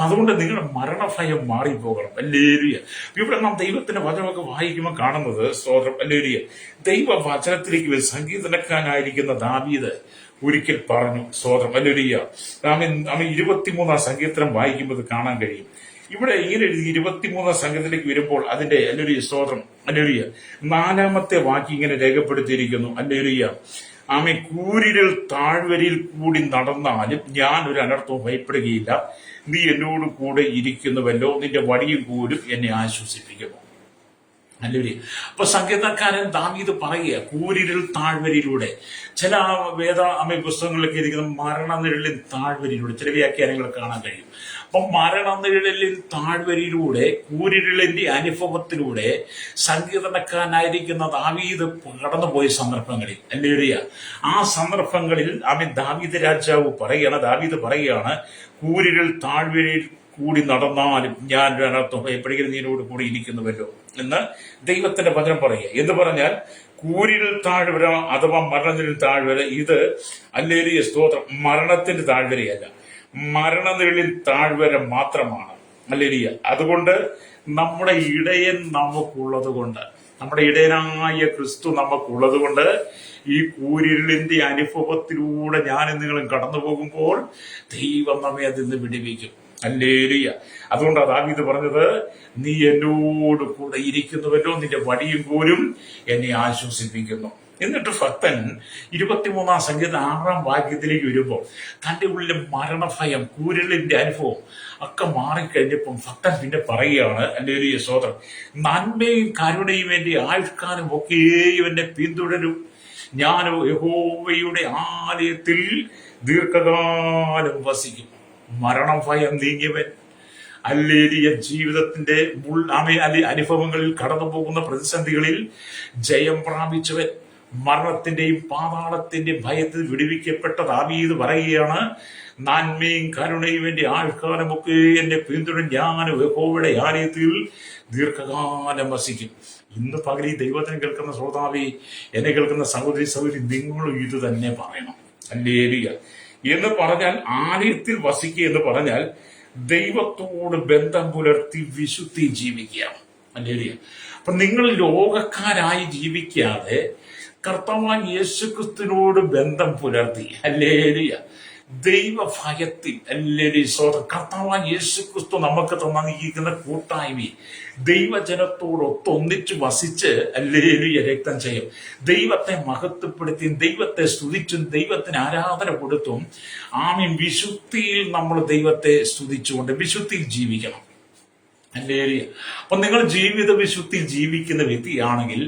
അതുകൊണ്ട് നിങ്ങളുടെ മരണഭയം മാറിപ്പോകണം. ഹല്ലേലൂയ. ഇവിടെ നാം ദൈവത്തിന്റെ വചനമൊക്കെ വായിക്കുമ്പോൾ കാണുന്നത്, സ്തോത്രം, ഹല്ലേലൂയ, ദൈവവചനത്തിലേക്ക് സംഗീതക്കാരനായിരിക്കുന്ന ദാവീദ് ഒരിക്കൽ പറഞ്ഞു, സ്തോത്രം, ഹല്ലേലൂയ, 23-ാം സങ്കീർത്തനം വായിക്കുമ്പോൾ കാണാൻ കഴിയും. ഇവിടെ ഇങ്ങനെ എഴുതി 23-ാം സങ്കീർത്തനത്തിലേക്ക് വരുമ്പോൾ അതിന്റെ, ഹല്ലേലൂയ, സ്തോത്രം, ഹല്ലേലൂയ, 4-ാമത്തെ വാക്യം ഇങ്ങനെ രേഖപ്പെടുത്തിയിരിക്കുന്നു. ഹല്ലേലൂയ. കൂരിരുൾ താഴ്വരയിൽ കൂടി നടന്നാലും ഞാൻ ഒരു അനർത്ഥവും ഭയപ്പെടുകയില്ല, നീ എന്നോട് കൂടെ ഇരിക്കുന്നുവല്ലോ, നിന്റെ വടിയും പോലും എന്നെ ആശ്വസിപ്പിക്കുന്നു. ഹല്ലേലൂയ. അപ്പൊ സംഗീതക്കാരൻ ദാവീദ് പറയുക, കൂരിരുൾ താഴ്വരയിലൂടെ. ചില പുസ്തകങ്ങളിലൊക്കെ ഇരിക്കുന്ന മരണനിഴലിൻ താഴ്വരയിലൂടെ ചില വ്യാഖ്യാനങ്ങൾ കാണാൻ കഴിയും. അപ്പൊ മരണനിഴലിൻ താഴ്വരയിലൂടെ, കൂരിരുളിന്റെ അനുഭവത്തിലൂടെ സംഗീതക്കാരനായിരിക്കുന്ന ദാവീദ് കടന്നുപോയ സന്ദർഭങ്ങളിൽ, ഹല്ലേലൂയ, ആ സന്ദർഭങ്ങളിൽ ദാവീദ് ദാവീദ് പറയുകയാണ്, കൂരിരുൾ താഴ്വരയിൽ കൂടി നടന്നാലും ഞാൻ അനർത്ഥം ഭയപ്പെടുകയും നീനോട് കൂടി ഇരിക്കുന്നുവല്ലോ എന്ന് ദൈവത്തിന്റെ വചനം പറയുക. എന്ന് പറഞ്ഞാൽ കൂരിരുൾ താഴ്വര അഥവാ മരണനിഴൽ താഴ്വര, ഇത്, ഹല്ലേലൂയ, സ്തോത്രം, മരണത്തിന്റെ താഴ്വരയല്ല, മരണനിഴലിൽ താഴ്വര മാത്രമാണ്. ഹല്ലേലൂയ. അതുകൊണ്ട് നമ്മുടെ ഇടയൻ നമുക്കുള്ളത് കൊണ്ട്, നമ്മുടെ ഇടയനായ ക്രിസ്തു നമുക്കുള്ളത് കൊണ്ട് ഈ കൂരിരുളിന്റെ അനുഭവത്തിലൂടെ ഞാനും നിങ്ങളും കടന്നു പോകുമ്പോൾ ദൈവം നമ്മെ അതിൽ നിന്ന് വിടുവിക്കും. ഹല്ലേലൂയ. അതുകൊണ്ടാണ് ദാവീദ് പറഞ്ഞത്, നീ എന്നോട് കൂടെ ഇരിക്കുന്നുവല്ലോ, നിന്റെ വടിയും കോലും എന്നെ ആശ്വസിപ്പിക്കുന്നു. എന്നിട്ട് ഭക്തൻ 23-ാം സങ്കീർത്തനം 6-ാം വാക്യത്തിലേക്ക് വരുമ്പോൾ തന്റെ ഉള്ളിലെ മരണഭയം, കൂരലിന്റെ അനുഭവം ഒക്കെ മാറിക്കഴിഞ്ഞപ്പം ഭക്തൻ പിന്നെ പറയുകയാണ്, ഹല്ലേലൂയ സ്തോത്രം, നന്മയും കരുണയും എന്റെ ആയുഷ്കാലം ഒക്കെയും എന്നെ പിന്തുടരും. ഞാൻ യഹോവയുടെ ആലയത്തിൽ ദീർഘകാലം വസിക്കും. മരണഭയം നീങ്ങിയവൻ, ഹല്ലേലൂയ, ജീവിതത്തിന്റെ അനുഭവങ്ങളിൽ കടന്നു പോകുന്ന പ്രതിസന്ധികളിൽ ജയം പ്രാപിച്ചവൻ, മരണത്തിന്റെയും പാതാളത്തിന്റെയും ഭയത്തിൽ വിടുവിക്കപ്പെട്ട ദാവീദ് പറയുകയാണ്, നന്മയും കരുണയും എന്റെ ആൾക്കാലമൊക്കെ എന്നെ പിന്തുടരും. ഞാൻ യഹോവയുടെ ആലയത്തിൽ ദീർഘകാലം വസിക്കും. ഇന്ന് പകൽ ഈ ദൈവത്തിന് കേൾക്കുന്ന ശ്രോതാവേ, എന്നെ കേൾക്കുന്ന സഹോദരി സഹോദരി, നിങ്ങളും ഇത് തന്നെ പറയണം. ഹല്ലേലൂയ. എന്ന് പറഞ്ഞാൽ ആലയത്തിൽ വസിക്കുക എന്ന് പറഞ്ഞാൽ ദൈവത്തോട് ബന്ധം പുലർത്തി വിശുദ്ധി ജീവിക്കുക. ഹല്ലേലൂയ. അപ്പൊ നിങ്ങൾ ലോകക്കാരായി ജീവിക്കാതെ കർത്താവായ യേശുക്രിസ്തുവിനോട് ബന്ധം പുലർത്തി, ഹല്ലേലൂയ, ദൈവഭയത്തിൽ, ഹല്ലേലൂയ സ്തോത്രം, കർത്താവായ യേശുക്രിസ്തു നമുക്ക് തന്നിരിക്കുന്ന കൂട്ടായ്മ ദൈവജനത്തോടൊത്തൊന്നിച്ച് വസിച്ച്, ഹല്ലേലൂയ, രക്തം ചെയ്യും, ദൈവത്തെ മഹത്വപ്പെടുത്തിയും ദൈവത്തെ സ്തുതിച്ചും ദൈവത്തിന് ആരാധന കൊടുത്തും ആമീൻ വിശുദ്ധിയിൽ നമ്മൾ ദൈവത്തെ സ്തുതിച്ചുകൊണ്ട് വിശുദ്ധിയിൽ ജീവിക്കണം. ഹല്ലേലൂയ. അപ്പൊ നിങ്ങൾ ജീവിത വിശുദ്ധി ജീവിക്കുന്ന വ്യക്തിയാണെങ്കിൽ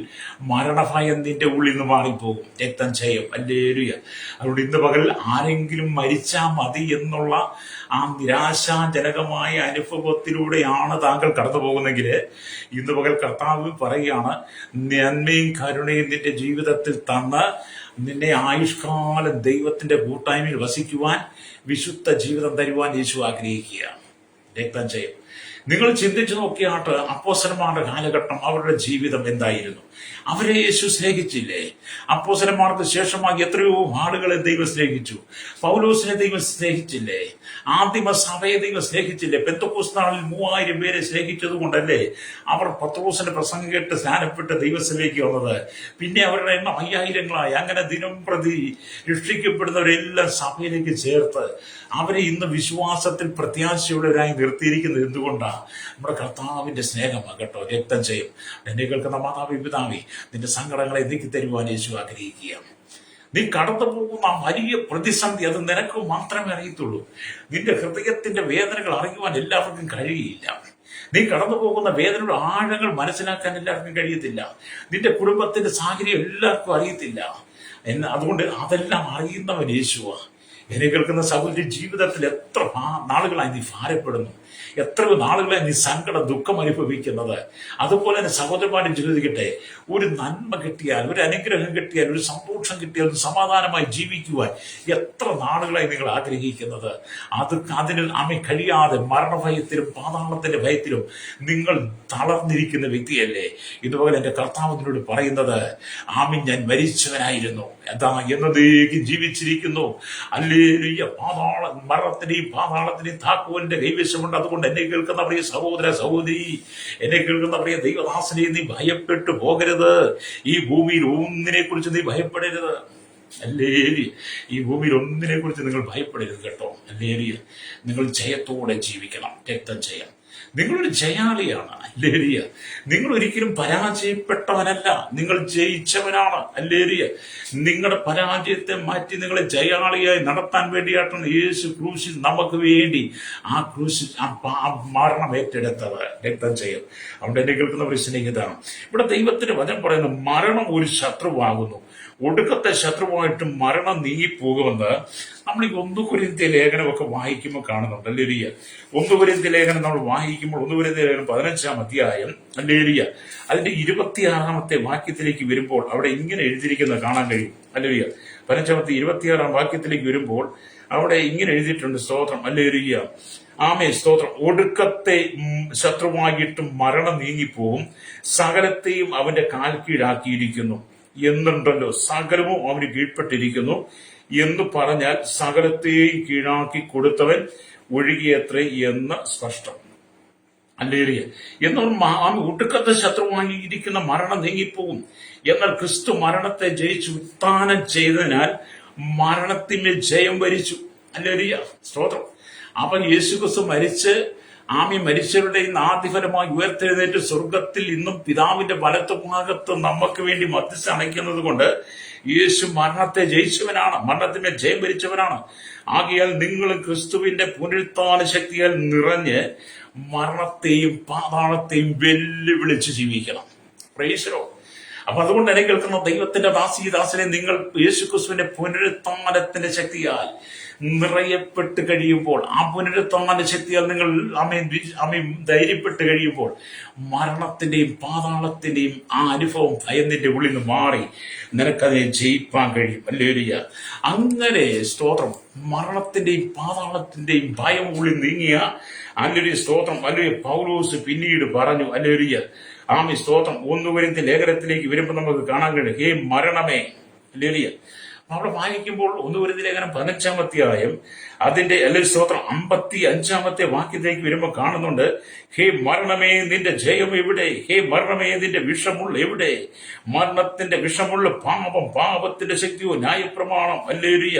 മരണഭയം നിന്റെ ഉള്ളിൽ നിന്ന് മാറിപ്പോകും, രക്തം ചെയ്യും. ഹല്ലേലൂയ. അതുകൊണ്ട് ഇന്ന് പകൽ ആരെങ്കിലും മരിച്ചാൽ മതി എന്നുള്ള ആ നിരാശാജനകമായ അനുഭവത്തിലൂടെയാണ് താങ്കൾ കടന്നു പോകുന്നെങ്കിൽ ഇന്ന് പകൽ കർത്താവ് പറയുകയാണ്, നന്മയും കരുണയും നിന്റെ ജീവിതത്തിൽ തന്ന് നിന്നെ ആയുഷ്കാലം ദൈവത്തിന്റെ കൂട്ടായ്മയിൽ വസിക്കുവാൻ, വിശുദ്ധ ജീവിതം തരുവാൻ യേശു ആഗ്രഹിക്കുക. രക്തം ചെയ്യും. നിങ്ങൾ ചിന്തിച്ചു നോക്കിയാട്ട് അപ്പോസ്തലന്മാരുടെ കാലഘട്ടം, അവരുടെ ജീവിതം എന്തായിരുന്നു? അവരെ യേശു സ്നേഹിച്ചില്ലേ? അപ്പോസ്തലന്മാർക്ക് ശേഷമായി എത്രയോ ആളുകളെ ദൈവം സ്നേഹിച്ചു. പൗലോസിനെ ദൈവം സ്നേഹിച്ചില്ലേ? ആദിമ സഭയെ ദൈവം സ്നേഹിച്ചില്ലേ? പെന്തക്കോസ്ത് നാളിൽ 3000 പേരെ സ്നേഹിച്ചത് കൊണ്ടല്ലേ അവർ പത്രോസിന്റെ പ്രസംഗം കേട്ട് സ്നാനപ്പെട്ട് ദൈവസഭയിലേക്ക് വന്നത്. പിന്നെ അവരുടെ എണ്ണം 5000ങ്ങളായി. അങ്ങനെ ദിനം പ്രതി രക്ഷിക്കപ്പെടുന്നവരെല്ലാം സഭയിലേക്ക് ചേർത്ത് അവരെ ഇന്ന് വിശ്വാസത്തിൽ പ്രത്യാശയുള്ളവരായി നിർത്തിയിരിക്കുന്നത് എന്തുകൊണ്ടാണ്? നമ്മുടെ കർത്താവിന്റെ സ്നേഹമാണ് കേട്ടോ. രക്തം ചെയ്യും. എന്നെ കേൾക്കുന്ന മാതാവി പിതാവി, നിന്റെ സങ്കടങ്ങളെ നീക്കി തരുവാൻ യേശു ആഗ്രഹിക്കുക. നീ കടന്നു പോകുന്ന ആ വലിയ പ്രതിസന്ധി അത് നിനക്ക് മാത്രമേ അറിയത്തുള്ളൂ. നിന്റെ ഹൃദയത്തിന്റെ വേദനകൾ അറിയുവാൻ എല്ലാവർക്കും കഴിയില്ല. നീ കടന്നു പോകുന്ന വേദനയുടെ ആഴങ്ങൾ മനസ്സിലാക്കാൻ എല്ലാവർക്കും കഴിയത്തില്ല. നിന്റെ കുടുംബത്തിന്റെ സാഹചര്യം എല്ലാവർക്കും അറിയത്തില്ല. അതുകൊണ്ട് അതെല്ലാം അറിയുന്നവൻ യേശുവാ. എന്നെ കേൾക്കുന്ന സഹോദരി, ജീവിതത്തിൽ എത്ര നാളുകളായി നീ ഭാരപ്പെടുന്നു, എത്രയോ നാളുകളായി നീ സങ്കട ദുഃഖം അനുഭവിക്കുന്നത്. അതുപോലെ തന്നെ സഹോദരന്മാരും ചിന്തിക്കട്ടെ, ഒരു നന്മ കിട്ടിയാൽ, ഒരു അനുഗ്രഹം കിട്ടിയാൽ, ഒരു സന്തോഷം കിട്ടിയാൽ, ഒരു സമാധാനമായി ജീവിക്കുവാൻ എത്ര നാളുകളായി നിങ്ങൾ ആഗ്രഹിക്കുന്നത്. അതിന് കഴിയാതെ മരണഭയത്തിലും പാതാളത്തിന്റെ ഭയത്തിലും നിങ്ങൾ തളർന്നിരിക്കുന്ന വ്യക്തിയല്ലേ? ഇതുപോലെ എന്റെ കർത്താവിനോട് പറയുന്നത്, ഞാൻ മരിച്ചവനായിരുന്നു, എന്നതേക്ക് ജീവിച്ചിരിക്കുന്നു. ഹല്ലേലൂയ. മരണത്തിന്റെയും പാതാളത്തിന്റെയും താക്കോലിന്റെ കൈവശമുണ്ട്. അതുകൊണ്ട് എന്നെ കേൾക്കുന്ന പ്രിയ സഹോദര സഹോദരി, എന്നെ കേൾക്കുന്ന പ്രിയ ദൈവദാസനെ, നീ ഭയപ്പെട്ടു പോകരുത്. ഈ ഭൂമിയിൽ ഒന്നിനെ കുറിച്ച് നീ ഭയപ്പെടരുത്. ഹല്ലേലൂയ. ഈ ഭൂമിയിൽ ഒന്നിനെ കുറിച്ച് നിങ്ങൾ ഭയപ്പെടരുത് കേട്ടോ. ഹല്ലേലൂയ. നിങ്ങൾ ജയത്തോടെ ജീവിക്കണം. രക്തം ചെയ്യാം. നിങ്ങളൊരു ജയാളിയാണ്. ഹല്ലേലൂയ. നിങ്ങൾ ഒരിക്കലും പരാജയപ്പെട്ടവനല്ല, നിങ്ങൾ ജയിച്ചവനാണ്. ഹല്ലേലൂയ. നിങ്ങളുടെ പരാജയത്തെ മാറ്റി നിങ്ങളെ ജയാളിയായി നടത്താൻ വേണ്ടിയായിട്ടാണ് യേശു ക്രൂശിൽ നമുക്ക് വേണ്ടി ആ ക്രൂശിൽ മരണം ഏറ്റെടുത്തത്. രക്തം ചെയ്യും. അവിടെ എന്നെ കേൾക്കുന്ന ഒരു സ്നേഹിതമാണ്. ഇവിടെ ദൈവത്തിന്റെ വചനം പറയുന്നു, മരണം ഒരു ശത്രുവാകുന്നു, ഒടുക്കത്തെ ശത്രുവായിട്ട് മരണം നീങ്ങിപ്പോകുമെന്ന് നമ്മൾ ഈ 1 കൊരിന്ത്യർ ലേഖനമൊക്കെ വായിക്കുമ്പോൾ കാണുന്നുണ്ട്. ഹല്ലേലൂയ. 1 കൊരിന്ത്യർ ലേഖനം നമ്മൾ വായിക്കുമ്പോൾ 1 കൊരിന്ത്യർ ലേഖനം 15-ാം അധ്യായം, ഹല്ലേലൂയ, അതിന്റെ 26-ാമത്തെ വാക്യത്തിലേക്ക് വരുമ്പോൾ അവിടെ ഇങ്ങനെ എഴുതിയിരിക്കുന്നത് കാണാൻ കഴിയും. ഹല്ലേലൂയ. 15-ാമത്തെ 26-ാം വാക്യത്തിലേക്ക് വരുമ്പോൾ അവിടെ ഇങ്ങനെ എഴുതിയിട്ടുണ്ട്. സ്തോത്രം. ഹല്ലേലൂയ. സ്തോത്രം. ഒടുക്കത്തെ ശത്രുവായിട്ടും മരണം നീങ്ങിപ്പോവും, സകലത്തെയും അവന്റെ കാൽ കീഴാക്കിയിരിക്കുന്നു എന്നുണ്ടല്ലോ. സകലവും അവന് കീഴ്പ്പെട്ടിരിക്കുന്നു എന്ന് പറഞ്ഞാൽ സകലത്തെയും കീഴാക്കി കൊടുത്തവൻ ഒഴികെയത്രേ എന്ന് സ്പഷ്ടം. അല്ലേറിയ എന്നാൽ ഒടുക്കത്തെ ശത്രുവായി ഇരിക്കുന്ന മരണം നീങ്ങിപ്പോകും. എന്നാൽ ക്രിസ്തു മരണത്തെ ജയിച്ചു ഉത്ഥാനം ചെയ്തതിനാൽ മരണത്തിന്മേൽ ജയം വരിച്ചു. അല്ലേറിയ സ്തോത്രം. അവൻ യേശുക്രിസ്തു മരിച്ചവരുടെ ഇന്ന് ആദ്യഫലമായി ഉയർത്തെഴുന്നേറ്റ് സ്വർഗത്തിൽ ഇന്നും പിതാവിന്റെ വലത്തുഭാഗത്ത് നമുക്ക് വേണ്ടി മധ്യസ്ഥ അണയ്ക്കുന്നത് കൊണ്ട് യേശു മരണത്തെ ജയിച്ചവനാണ്, മരണത്തിന്മേൽ ജയം വരിച്ചവനാണ്. ആകയാൽ നിങ്ങൾ ക്രിസ്തുവിന്റെ പുനരുത്ഥാന ശക്തിയാൽ നിറഞ്ഞ് മരണത്തെയും പാതാളത്തെയും വെല്ലുവിളിച്ച് ജീവിക്കണം. Praise the Lord. അപ്പൊ അതുകൊണ്ട് എന്നെ കേൾക്കുന്ന ദൈവത്തിന്റെ ദാസനെ, നിങ്ങൾ യേശുക്രിസ്തുവിന്റെ പുനരുത്ഥാനത്തിന്റെ ശക്തിയാൽ നിറയപ്പെട്ട് കഴിയുമ്പോൾ, ആ പുനരുത്ഥാന ശക്തിയാൽ നിങ്ങൾ ധൈര്യപ്പെട്ട് കഴിയുമ്പോൾ മരണത്തിന്റെയും പാതാളത്തിന്റെയും ആ അനുഭവം ഭയത്തിന്റെ ഉള്ളിൽ നിന്ന് മാറി നിനക്കതിനെ ജയിപ്പാൻ കഴിയും. ഹല്ലേലൂയ. അങ്ങനെ സ്തോത്രം, മരണത്തിന്റെയും പാതാളത്തിന്റെയും ഭയം ഉള്ളിൽ നീങ്ങിയ ഹല്ലേലൂയ സ്തോത്രം. ഹല്ലേലൂയ. പൗലോസ് പിന്നീട് പറഞ്ഞു, ഹല്ലേലൂയ സ്തോത്രം, 1 കൊരിന്ത്യർ ലേഖനത്തിലേക്ക് വരുമ്പോൾ നമുക്ക് കാണാൻ കഴിയും, ഹേ മരണമേ. ഹല്ലേലൂയ. അവിടെ വായിക്കുമ്പോൾ 1 കൊരിന്ത്യർ ലേഖനം 15-ാം അധ്യായം അതിന്റെ സ്തോത്രം 55-ാമത്തെ വാക്യത്തിലേക്ക് വരുമ്പോൾ കാണുന്നുണ്ട്, ഹേ മരണമേ നിന്റെ ജയം എവിടെ? ഹേ മരണമേ നിന്റെ വിഷമുള്ള എവിടെ? മരണത്തിന്റെ വിഷമുള്ള പാപം, പാപത്തിന്റെ ശക്തിയോ ന്യായപ്രമാണം. ഹല്ലേലൂയ.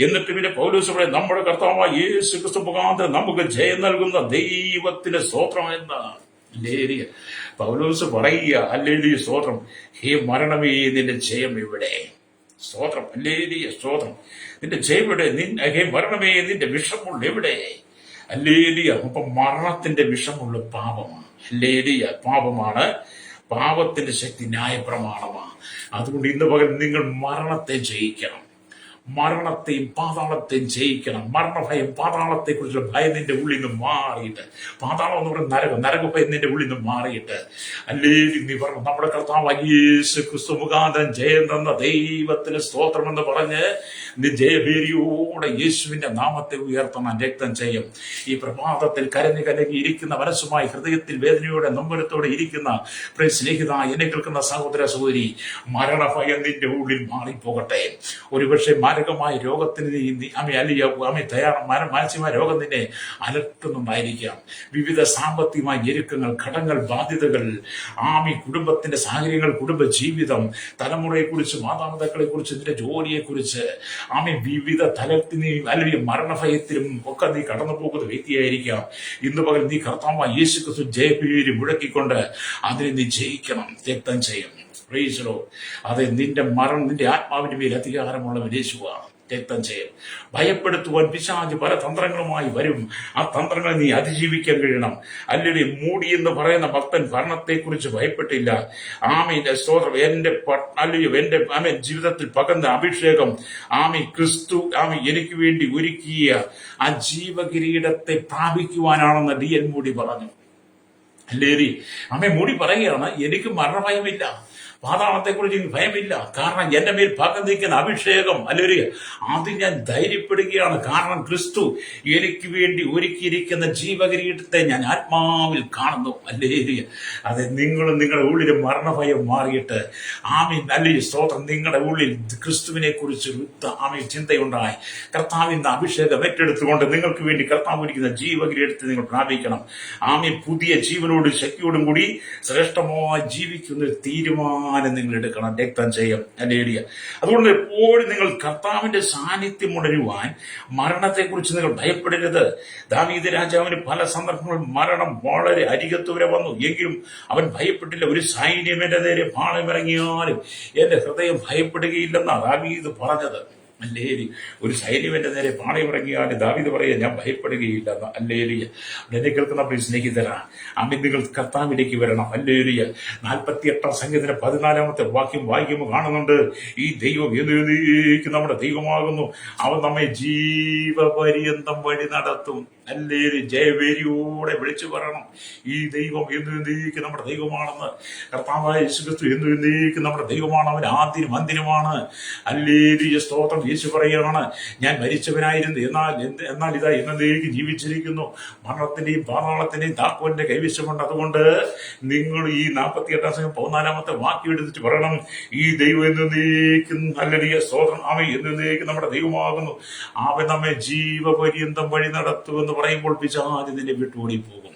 എന്നിട്ട് പിന്നെ പൗലോസ് പറയും, നമ്മുടെ കർത്താവായ യേശു ക്രിസ്തു മുഖാന്തരം നമുക്ക് ജയം നൽകുന്ന ദൈവത്തിന്റെ സ്തോത്രം എന്താ? ഹല്ലേലൂയ. പൗലോസ് പറയുക, ഹല്ലേലൂയ സ്തോത്രം, ഹേ മരണമേ നിന്റെ ജയം എവിടെ? സ്തോത്രം. ഹല്ലേലൂയ സ്തോത്രം. നിന്റെ ജയം എവിടെ? ഹേ മരണമേ നിന്റെ വിഷമുള്ള എവിടെ? ഹല്ലേലൂയ. അപ്പൊ മരണത്തിന്റെ വിഷമുള്ള പാപമാണ്. ഹല്ലേലൂയ. പാപമാണ്. പാപത്തിന്റെ ശക്തി ന്യായപ്രമാണമാണ്. അതുകൊണ്ട് ഇന്ന് പകൽ നിങ്ങൾ മരണത്തെ ജയിക്കണം, മരണത്തെയും പാതാളത്തെയും ജയിക്കണം. മരണഭയം, പാതാളത്തെ കുറിച്ചുള്ള ഭയം നിന്റെ ഉള്ളിൽ നിന്ന് മാറിയിട്ട്, പാതാളം എന്ന് പറയുന്ന നരകഭയം നിന്റെ ഉള്ളിൽ നിന്ന് മാറിയിട്ട്, അല്ലെങ്കിൽ നീ പറഞ്ഞു, നമ്മുടെ കർത്താവായ യേശു ക്രിസ്തു മുഖാന്തരം ജയം തന്ന ദൈവത്തിന് സ്തോത്രം എന്ന് പറഞ്ഞ് നീ ജയഭേരിയോടെ യേശുവിന്റെ നാമത്തെ ഉയർത്തണം. രക്തം ചെയ്യും. ഈ പ്രഭാതത്തിൽ കലങ്ങി ഇരിക്കുന്ന മനസ്സുമായി, ഹൃദയത്തിൽ വേദനയോടെ നൊമ്പരത്തോടെ ഇരിക്കുന്ന സ്നേഹിത, എന്നെ കേൾക്കുന്ന സഹോദര സഹോദരി, മരണഭയം നിന്റെ ഉള്ളിൽ മാറിപ്പോകട്ടെ. ഒരുപക്ഷെ മാരകമായ രോഗത്തിന് മാനസികമായ രോഗം നിന്നെ അലട്ടുന്നുണ്ടായിരിക്കാം. വിവിധ സാമ്പത്തികമായ ഞെരുക്കങ്ങൾ, ഘടകങ്ങൾ, ബാധ്യതകൾ, കുടുംബത്തിന്റെ സാഹചര്യങ്ങൾ, കുടുംബ ജീവിതം, തലമുറയെ കുറിച്ച്, മാതാപിതാക്കളെ കുറിച്ച്, നിന്റെ ജോലിയെ കുറിച്ച്, വിവിധ തലത്തിനും അല്ലെങ്കിൽ മരണഭയത്തിലും ഒക്കെ നീ കടന്നു പോകുന്ന വ്യക്തിയായിരിക്കാം. ഇന്ന് പകൽ നീ കർത്താവായ യേശു ക്രിസ്തു ജയപേര് മുഴക്കിക്കൊണ്ട് അതിനെ നീ ജയിക്കണം. രക്തം ചെയ്യും. Praise the Lord. അതെ, നിന്റെ ആത്മാവിന്റെ മേൽ അധികാരമുള്ള യേശുവാണ്. രക്തം ചെയ്യും. ഭയപ്പെടുത്തുവാൻ പിശാച് പല തന്ത്രങ്ങളുമായി വരും. ആ തന്ത്രങ്ങളെ നീ അതിജീവിക്കാൻ കഴിയണം. അല്ലെങ്കിൽ മൂടി എന്ന് പറയുന്ന ഭക്തൻ ഭരണത്തെക്കുറിച്ച് ഭയപ്പെട്ടില്ല. സ്തോത്രം. എന്റെ ജീവിതത്തിൽ പകർന്ന അഭിഷേകം ക്രിസ്തു എനിക്ക് വേണ്ടി ഒരുക്കിയ ആ ജീവകിരീടത്തെ പ്രാപിക്കുവാനാണെന്ന് D.L. മൂടി പറഞ്ഞു. അല്ലേരി മൂടി പറയുകയാണ്, എനിക്ക് മരണഭയമില്ല, പാതാളത്തെക്കുറിച്ച് എനിക്ക് ഭയമില്ല. കാരണം എന്റെ മേൽ പകർന്നു നിൽക്കുന്ന അഭിഷേകം, അല്ലെങ്കിൽ അത് ഞാൻ ധൈര്യപ്പെടുകയാണ്. കാരണം ക്രിസ്തു എനിക്ക് വേണ്ടി ഒരുക്കിയിരിക്കുന്ന ജീവകിരീടത്തെ ഞാൻ ആത്മാവിൽ കാണുന്നു. അല്ലെങ്കിൽ അതെ, നിങ്ങളുടെ ഉള്ളിൽ മരണഭയം മാറിയിട്ട് അല്ലെങ്കിൽ സ്തോത്രം, നിങ്ങളുടെ ഉള്ളിൽ ക്രിസ്തുവിനെ കുറിച്ച് ചിന്തയുണ്ടായി കർത്താവിന്റെ അഭിഷേകം ഏറ്റെടുത്തുകൊണ്ട് നിങ്ങൾക്ക് വേണ്ടി കർത്താവ് ഒരുക്കുന്ന ജീവകിരീടത്തെ നിങ്ങൾ പ്രാപിക്കണം. പുതിയ ജീവനോടും ശക്തിയോടും കൂടി ശ്രേഷ്ഠമായി ജീവിക്കുന്ന തീരുമാനം നിങ്ങൾ എടുക്കണം. രക്തം ചെയ്യും. ഹല്ലേലൂയ. അതുകൊണ്ട് എപ്പോഴും നിങ്ങൾ കർത്താവിന്റെ സാന്നിധ്യം ഉണരുവാൻ മരണത്തെക്കുറിച്ച് നിങ്ങൾ ഭയപ്പെടരുത്. ദാവീദ് രാജാവിന് പല സന്ദർഭങ്ങളിൽ മരണം വളരെ അരികത്ത് വരെ വന്നു. എങ്കിലും അവൻ ഭയപ്പെട്ടില്ല. ഒരു സൈന്യം എന്റെ നേരെ പാളയമിറങ്ങിയാലും എന്റെ ഹൃദയം ഭയപ്പെടുകയില്ലെന്നാണ് ദാവീദ് പറഞ്ഞത്. അല്ലേലി. ഒരു സൈന്യം എന്റെ നേരെ പാളയമിറങ്ങിയാലും ദാവീദ് പറയുക, ഞാൻ ഭയപ്പെടുകയില്ല. അല്ലേലിയ. എന്നെ കേൾക്കുന്ന സ്നേഹിതരാ, നിങ്ങൾ കർത്താവിലേക്ക് വരണം. അല്ലേലിയ. 48-ാം സങ്കീർത്തനം 14-ാമത്തെ വാക്യം വായിക്കുമ്പോൾ കാണുന്നുണ്ട്, ഈ ദൈവം എന്നേക്കും നമ്മുടെ ദൈവമാകുന്നു, അവൻ നമ്മെ ജീവപര്യന്തം വഴി നടത്തും. അല്ലേലി. ജയവേരിയോടെ വിളിച്ചു പറയണം, ഈ ദൈവം എന്നേക്കും നമ്മുടെ ദൈവമാണെന്ന്. കർത്താവായ യേശുക്രിസ്തു എന്നേക്കും നമ്മുടെ ദൈവമാണ്. അവൻ ആദ്യനും അന്തിനുമാണ്. അല്ലേലിയ സ്തോത്രം. യേശു പറയുകയാണ്, ഞാൻ മരിച്ചവനായിരുന്നു, എന്നാൽ ഇതാ എന്നേക്കും ജീവിച്ചിരിക്കുന്നു. മരണത്തിന്റെയും പാതാളത്തിന്റെയും താക്കോലിന്റെ കൈവശമുണ്ട്. അതുകൊണ്ട് നിങ്ങൾ ഈ 48-ാം സംഘം 14-ാമത്തെ വാക്യം എടുത്തിട്ട് പറയണം, ഈ ദൈവം എന്നേക്കും ഹല്ലേലൂയ സ്തോത്രം, അവൻ എന്നേക്കും നമ്മുടെ ദൈവമാകുന്നു, അവൻ നമ്മെ ജീവപര്യന്തം വഴി നടത്തുമെന്ന് പറയുമ്പോൾ പിശാച് നിന്നെ വിട്ടുപോയി പോകും.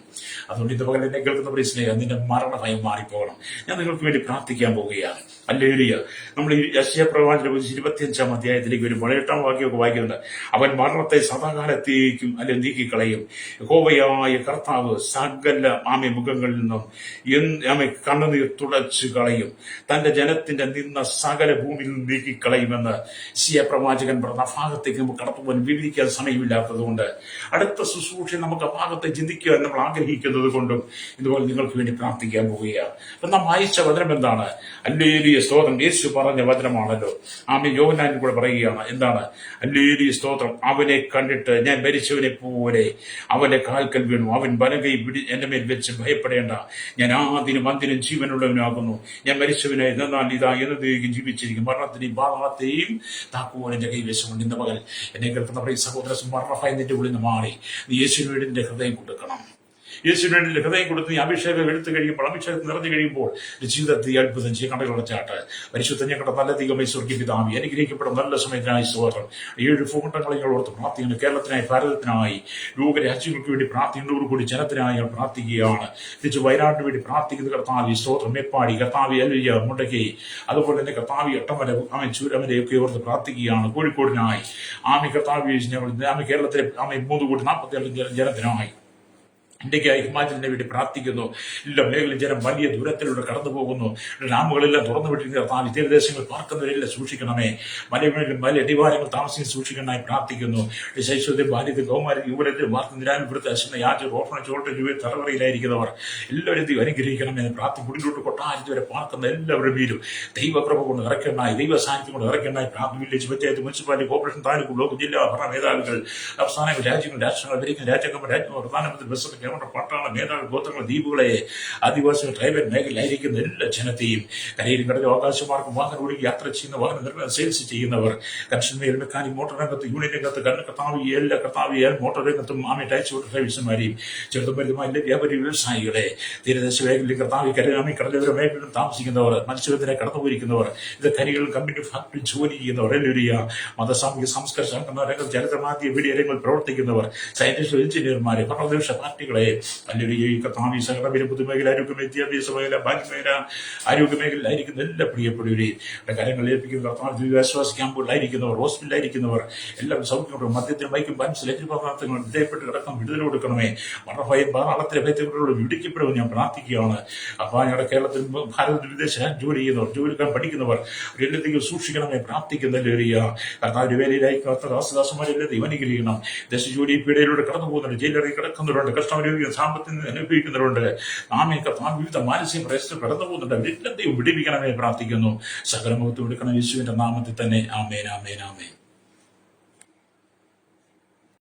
അതുകൊണ്ട് ഇത് പകൽ എന്നെ കേൾക്കുന്ന സ്നേഹം, നിന്റെ മരണഭയം മാറിപ്പോകണം. ഞാൻ നിങ്ങൾക്ക് വേണ്ടി പ്രാർത്ഥിക്കാൻ പോവുകയാണ്. ഹല്ലേലൂയ. നമ്മൾ ഈ യെശയ്യാ പ്രവാചകന്റെ 25-ാം അധ്യായത്തിലേക്ക് ഒരു 18-ാം വാക്യമൊക്കെ വായിക്കുന്നുണ്ട്. അവൻ മരണത്തെ സദാകാലത്തേക്കും നീക്കിക്കളയും. യഹോവയായ കർത്താവ് സകല മുഖങ്ങളിൽ നിന്നും കണ്ണുനീർ തുടച്ചു കളയും. തന്റെ ജനത്തിന്റെ നിന്ന സകല ഭൂമിയിൽ നിന്ന് നീക്കിക്കളയുമെന്ന് യെശയ്യാ പ്രവാചകൻ പറഞ്ഞ ഭാഗത്തേക്ക് നമുക്ക് കടത്തുവാൻ വിവരിക്കാൻ സമയമില്ലാത്തത് കൊണ്ട്, അടുത്ത ശുശ്രൂഷ നമുക്ക് ആ ഭാഗത്തെ ചിന്തിക്കുവാൻ നമ്മൾ ആഗ്രഹിക്കുന്നത് കൊണ്ടും ഇതുപോലെ നിങ്ങൾക്ക് വേണ്ടി പ്രാർത്ഥിക്കാൻ പോവുകയാണ്. അപ്പൊ നാം വായിച്ച വചനം എന്താണ്? ഹല്ലേലൂയ, സ്തോത്രം. യേശു പറഞ്ഞ വചനമാണല്ലോ. യോഹന്നാൻ കൂടെ പറയുകയാണ്. എന്താണ്? ഹല്ലേലൂയ, സ്തോത്രം. അവനെ കണ്ടിട്ട് ഞാൻ മരിച്ചവനെ പോലെ അവന്റെ കാൽക്കൽ വീണു. അവൻ വലകൈ എന്റെ മേൽ വെച്ച് ഭയപ്പെടേണ്ട, ഞാൻ ആദിനും അന്തിനും ജീവനുള്ളവനാകുന്നു. ഞാൻ മരിച്ചവനായി എന്നാൽ ഇതാ എന്നതേക്കും ജീവിച്ചിരിക്കും. മരണത്തിനെയും പാതാളത്തെയും താക്കുവാൻ എന്റെ കൈവശമുണ്ട്. ഇന്ന് പകൽ എന്നെ കേൾക്കുന്ന സഹോദര, മരണഭയത്തിന്റെ ഉള്ളിൽ നിന്ന് മാറി നീ യേശുവിനോട് നിന്റെ ഹൃദയം കൊടുക്കണം. യേശുവിന്റെ ഹൃദയം കൊടുത്ത് നീ അഭിഷേകം എടുത്തു കഴിയുമ്പോൾ, അഭിഷേകം നിറഞ്ഞു കഴിയുമ്പോൾ ജീവിതത്തിൽ അത്ഭുതം ചെയ്യും. കടകളടച്ചാട്ട് പരിശുദ്ധ ഞങ്ങളുടെ നല്ല ദൈവമേ, സ്വർഗ്ഗീയ പിതാവേ, അനുഗ്രഹിക്കപ്പെടും നല്ല സമയത്തിനായി സ്തോത്രം. 7 ഭൂഖണ്ഡങ്ങളെ ഓർത്ത് പ്രാർത്ഥിക്കുന്നു. കേരളത്തിനായി, ഭാരതത്തിനായി, ലോകരാജ്യങ്ങൾക്ക് വേണ്ടി പ്രാർത്ഥിക്കുന്നതോട് കൂടി ജനത്തിനായി പ്രാർത്ഥിക്കുകയാണ്. തിരിച്ച് വയനാട്ടിന് വേണ്ടി പ്രാർത്ഥിക്കുന്ന കർത്താവി സ്തോത്രം. മേപ്പാടി കർത്താവി, അല്ലിയ, മുണ്ടകൈ, അതുപോലെ തന്നെ കർത്താവി എട്ടമല, ചൂരമലയൊക്കെ ഓർത്ത് പ്രാർത്ഥിക്കുകയാണ്. കോഴിക്കോടിനായി കർത്താവി, ഞങ്ങൾ കേരളത്തിലെ 3,47,000 ജനത്തിനായി, ഇന്ത്യക്കായി, ഹിമാചലിനെ വേണ്ടി പ്രാർത്ഥിക്കുന്നു. എല്ലാ മേഖലയിൽ ജനം വലിയ ദൂരത്തിലൂടെ കടന്നു പോകുന്നു. ഡാമുകളെല്ലാം തുറന്നു വിട്ടിരിക്കുന്ന തീരദേശങ്ങൾ പാർക്കുന്നവരെല്ലാം സൂക്ഷിക്കണമേ. മലകളിലും മല അടിവാരങ്ങൾ താമസിച്ച് സൂക്ഷിക്കണമായി പ്രാർത്ഥിക്കുന്നു. ശൈശവത്തെ, ബാല്യത്തെ, കൗമാരി, യുവനത്തിൽ വാർത്ത നിരാനുഭവത്തെ അശ്വന യാചർ ഓർഫനേജ് തലമുറയിലായിരിക്കുന്നവർ എല്ലാവരും അനുഗ്രഹിക്കണമെന്ന് പ്രാർത്ഥി. മുടിലോട്ട് കൊട്ടാരത്തിൽ വരെ പാർക്കുന്ന എല്ലാവരുടെ പേരും ദൈവപ്രഭ കൊണ്ട് ഇറക്കണമായി, ദൈവ സാന്നിധ്യം കൊണ്ട് ഇറക്കണമായി പ്രാർത്ഥന. Village panchayat, municipality, corporation, taluk, block, ജില്ലാ ഭരണ മേധാവികൾ, സംസ്ഥാനങ്ങൾ, രാജ്യങ്ങൾ, രാഷ്ട്രങ്ങൾ, അമേരിക്കൻ രാജ്യങ്ങൾ, പ്രധാനമന്ത്രി, പ്രസിഡന്റ്, പട്ടാള മേധാവി, ഗോത്രങ്ങൾ, ദ്വീപുകളെ, ആദിവാസികൾ, ട്രൈബൽ മേഖലയിലായിരിക്കുന്ന എല്ലാ ജനത്തെയും, കരയിലും കടലും ആകാശമാർക്കും വാഹനം ഓടി യാത്ര ചെയ്യുന്ന, വാഹന നിർമ്മാണം, സെയിൽസ് ചെയ്യുന്നവർ, കൺസ്ട്രക്ഷൻ മേഖല, മെക്കാനിക്, മോട്ടോർ രംഗത്ത്, യൂണിയൻ രംഗത്ത്, കർത്താവിയാൽ മോട്ടോർ രംഗത്തും ടാക്സി ഓട്ടോ സർവീസുമാരെയും, ചെറുതും വലുതുമായ എല്ലാ വ്യാപാരി വ്യവസായികളെ, തീരദേശ മേഖലയിൽ കർത്താവി, കടലോര മേഖലയിലും താമസിക്കുന്നവർ, മത്സ്യബന്ധനെ കടന്നുപോയിരിക്കുന്നവർ, ഇത് ഖനികളിൽ, കമ്പനി, ഫാക്ടറി ജോലി ചെയ്യുന്നവർ, എല്ലാവരും മതസാമൂഹിക സംസ്കാര രംഗം, ചരിത്രമാധ്യ മീഡിയ രംഗങ്ങളിൽ പ്രവർത്തിക്കുന്നവർ, സയന്റിസ്റ്റ്, എഞ്ചിനീയർമാരെ, ഭരണദേശ പാർട്ടികളെ, അല്ലെങ്കിൽ ഈ കർത്താവി സകല പൊതുമേഖല, ആരോഗ്യ വിദ്യാഭ്യാസ മേഖല, ബാല്യമേഖല, ആരോഗ്യ മേഖലയിലായിരിക്കുന്ന എല്ലാ പ്രിയപ്പെട്ടവരെയും കാര്യങ്ങൾ ഏൽപ്പിക്കുന്ന കർത്താവ്, ദുരിതാശ്വാസ ക്യാമ്പുകളിലായിരിക്കുന്നവർ, ഹോസ്പിറ്റലിലായിരിക്കുന്നവർ എല്ലാവരും സൗഖ്യമുണ്ട്. മദ്യത്തിന്, മയക്കും, ബൻസ്, ലഹരിപദാർത്ഥങ്ങൾ വിധേയപ്പെട്ട് കിടക്കാൻ വിടുതൽ കൊടുക്കണമേ. മരണഭയം, പാതാളത്തിലെ ഭയത്തോട് വിടിക്കപ്പെടുമെന്ന് ഞാൻ പ്രാർത്ഥിക്കുകയാണ്. അപ്പോൾ ഞങ്ങളുടെ കേരളത്തിൽ, ഭാരതത്തിൽ, വിദേശ ജോലി ചെയ്യുന്നവർ, ജോലിക്കാൻ പഠിക്കുന്നവർ എല്ലാத்தைയും സൂക്ഷിക്കണമേ പ്രാർത്ഥിക്കുന്നല്ലേറിയ കർത്താവിന്റെ വേലയിലായിരിക്കും ദാസദാസന്മാരെല്ലാം ദൈവം അനുഗ്രഹിക്കണം. ദേശജോലി പീഡയിലൂടെ കടന്നു പോകുന്നുണ്ട്, ജയിലറി കിടക്കുന്നവരുണ്ട്, കഷ്ടം സാമ്പത്തികം അനുഭവിക്കുന്നവരുണ്ട്, വിവിധ മാനസിക പ്രശ്നത്തിൽ കടന്നു പോകുന്നുണ്ട്. അവരെല്ലാം ദൈവം വിടിപ്പിക്കണമേ പ്രാർത്ഥിക്കുന്നു. സകലമുഖത്ത് വിടുക്കണം യേശുവിന്റെ നാമത്തിൽ തന്നെ. ആമേൻ, ആമേൻ, ആമേൻ.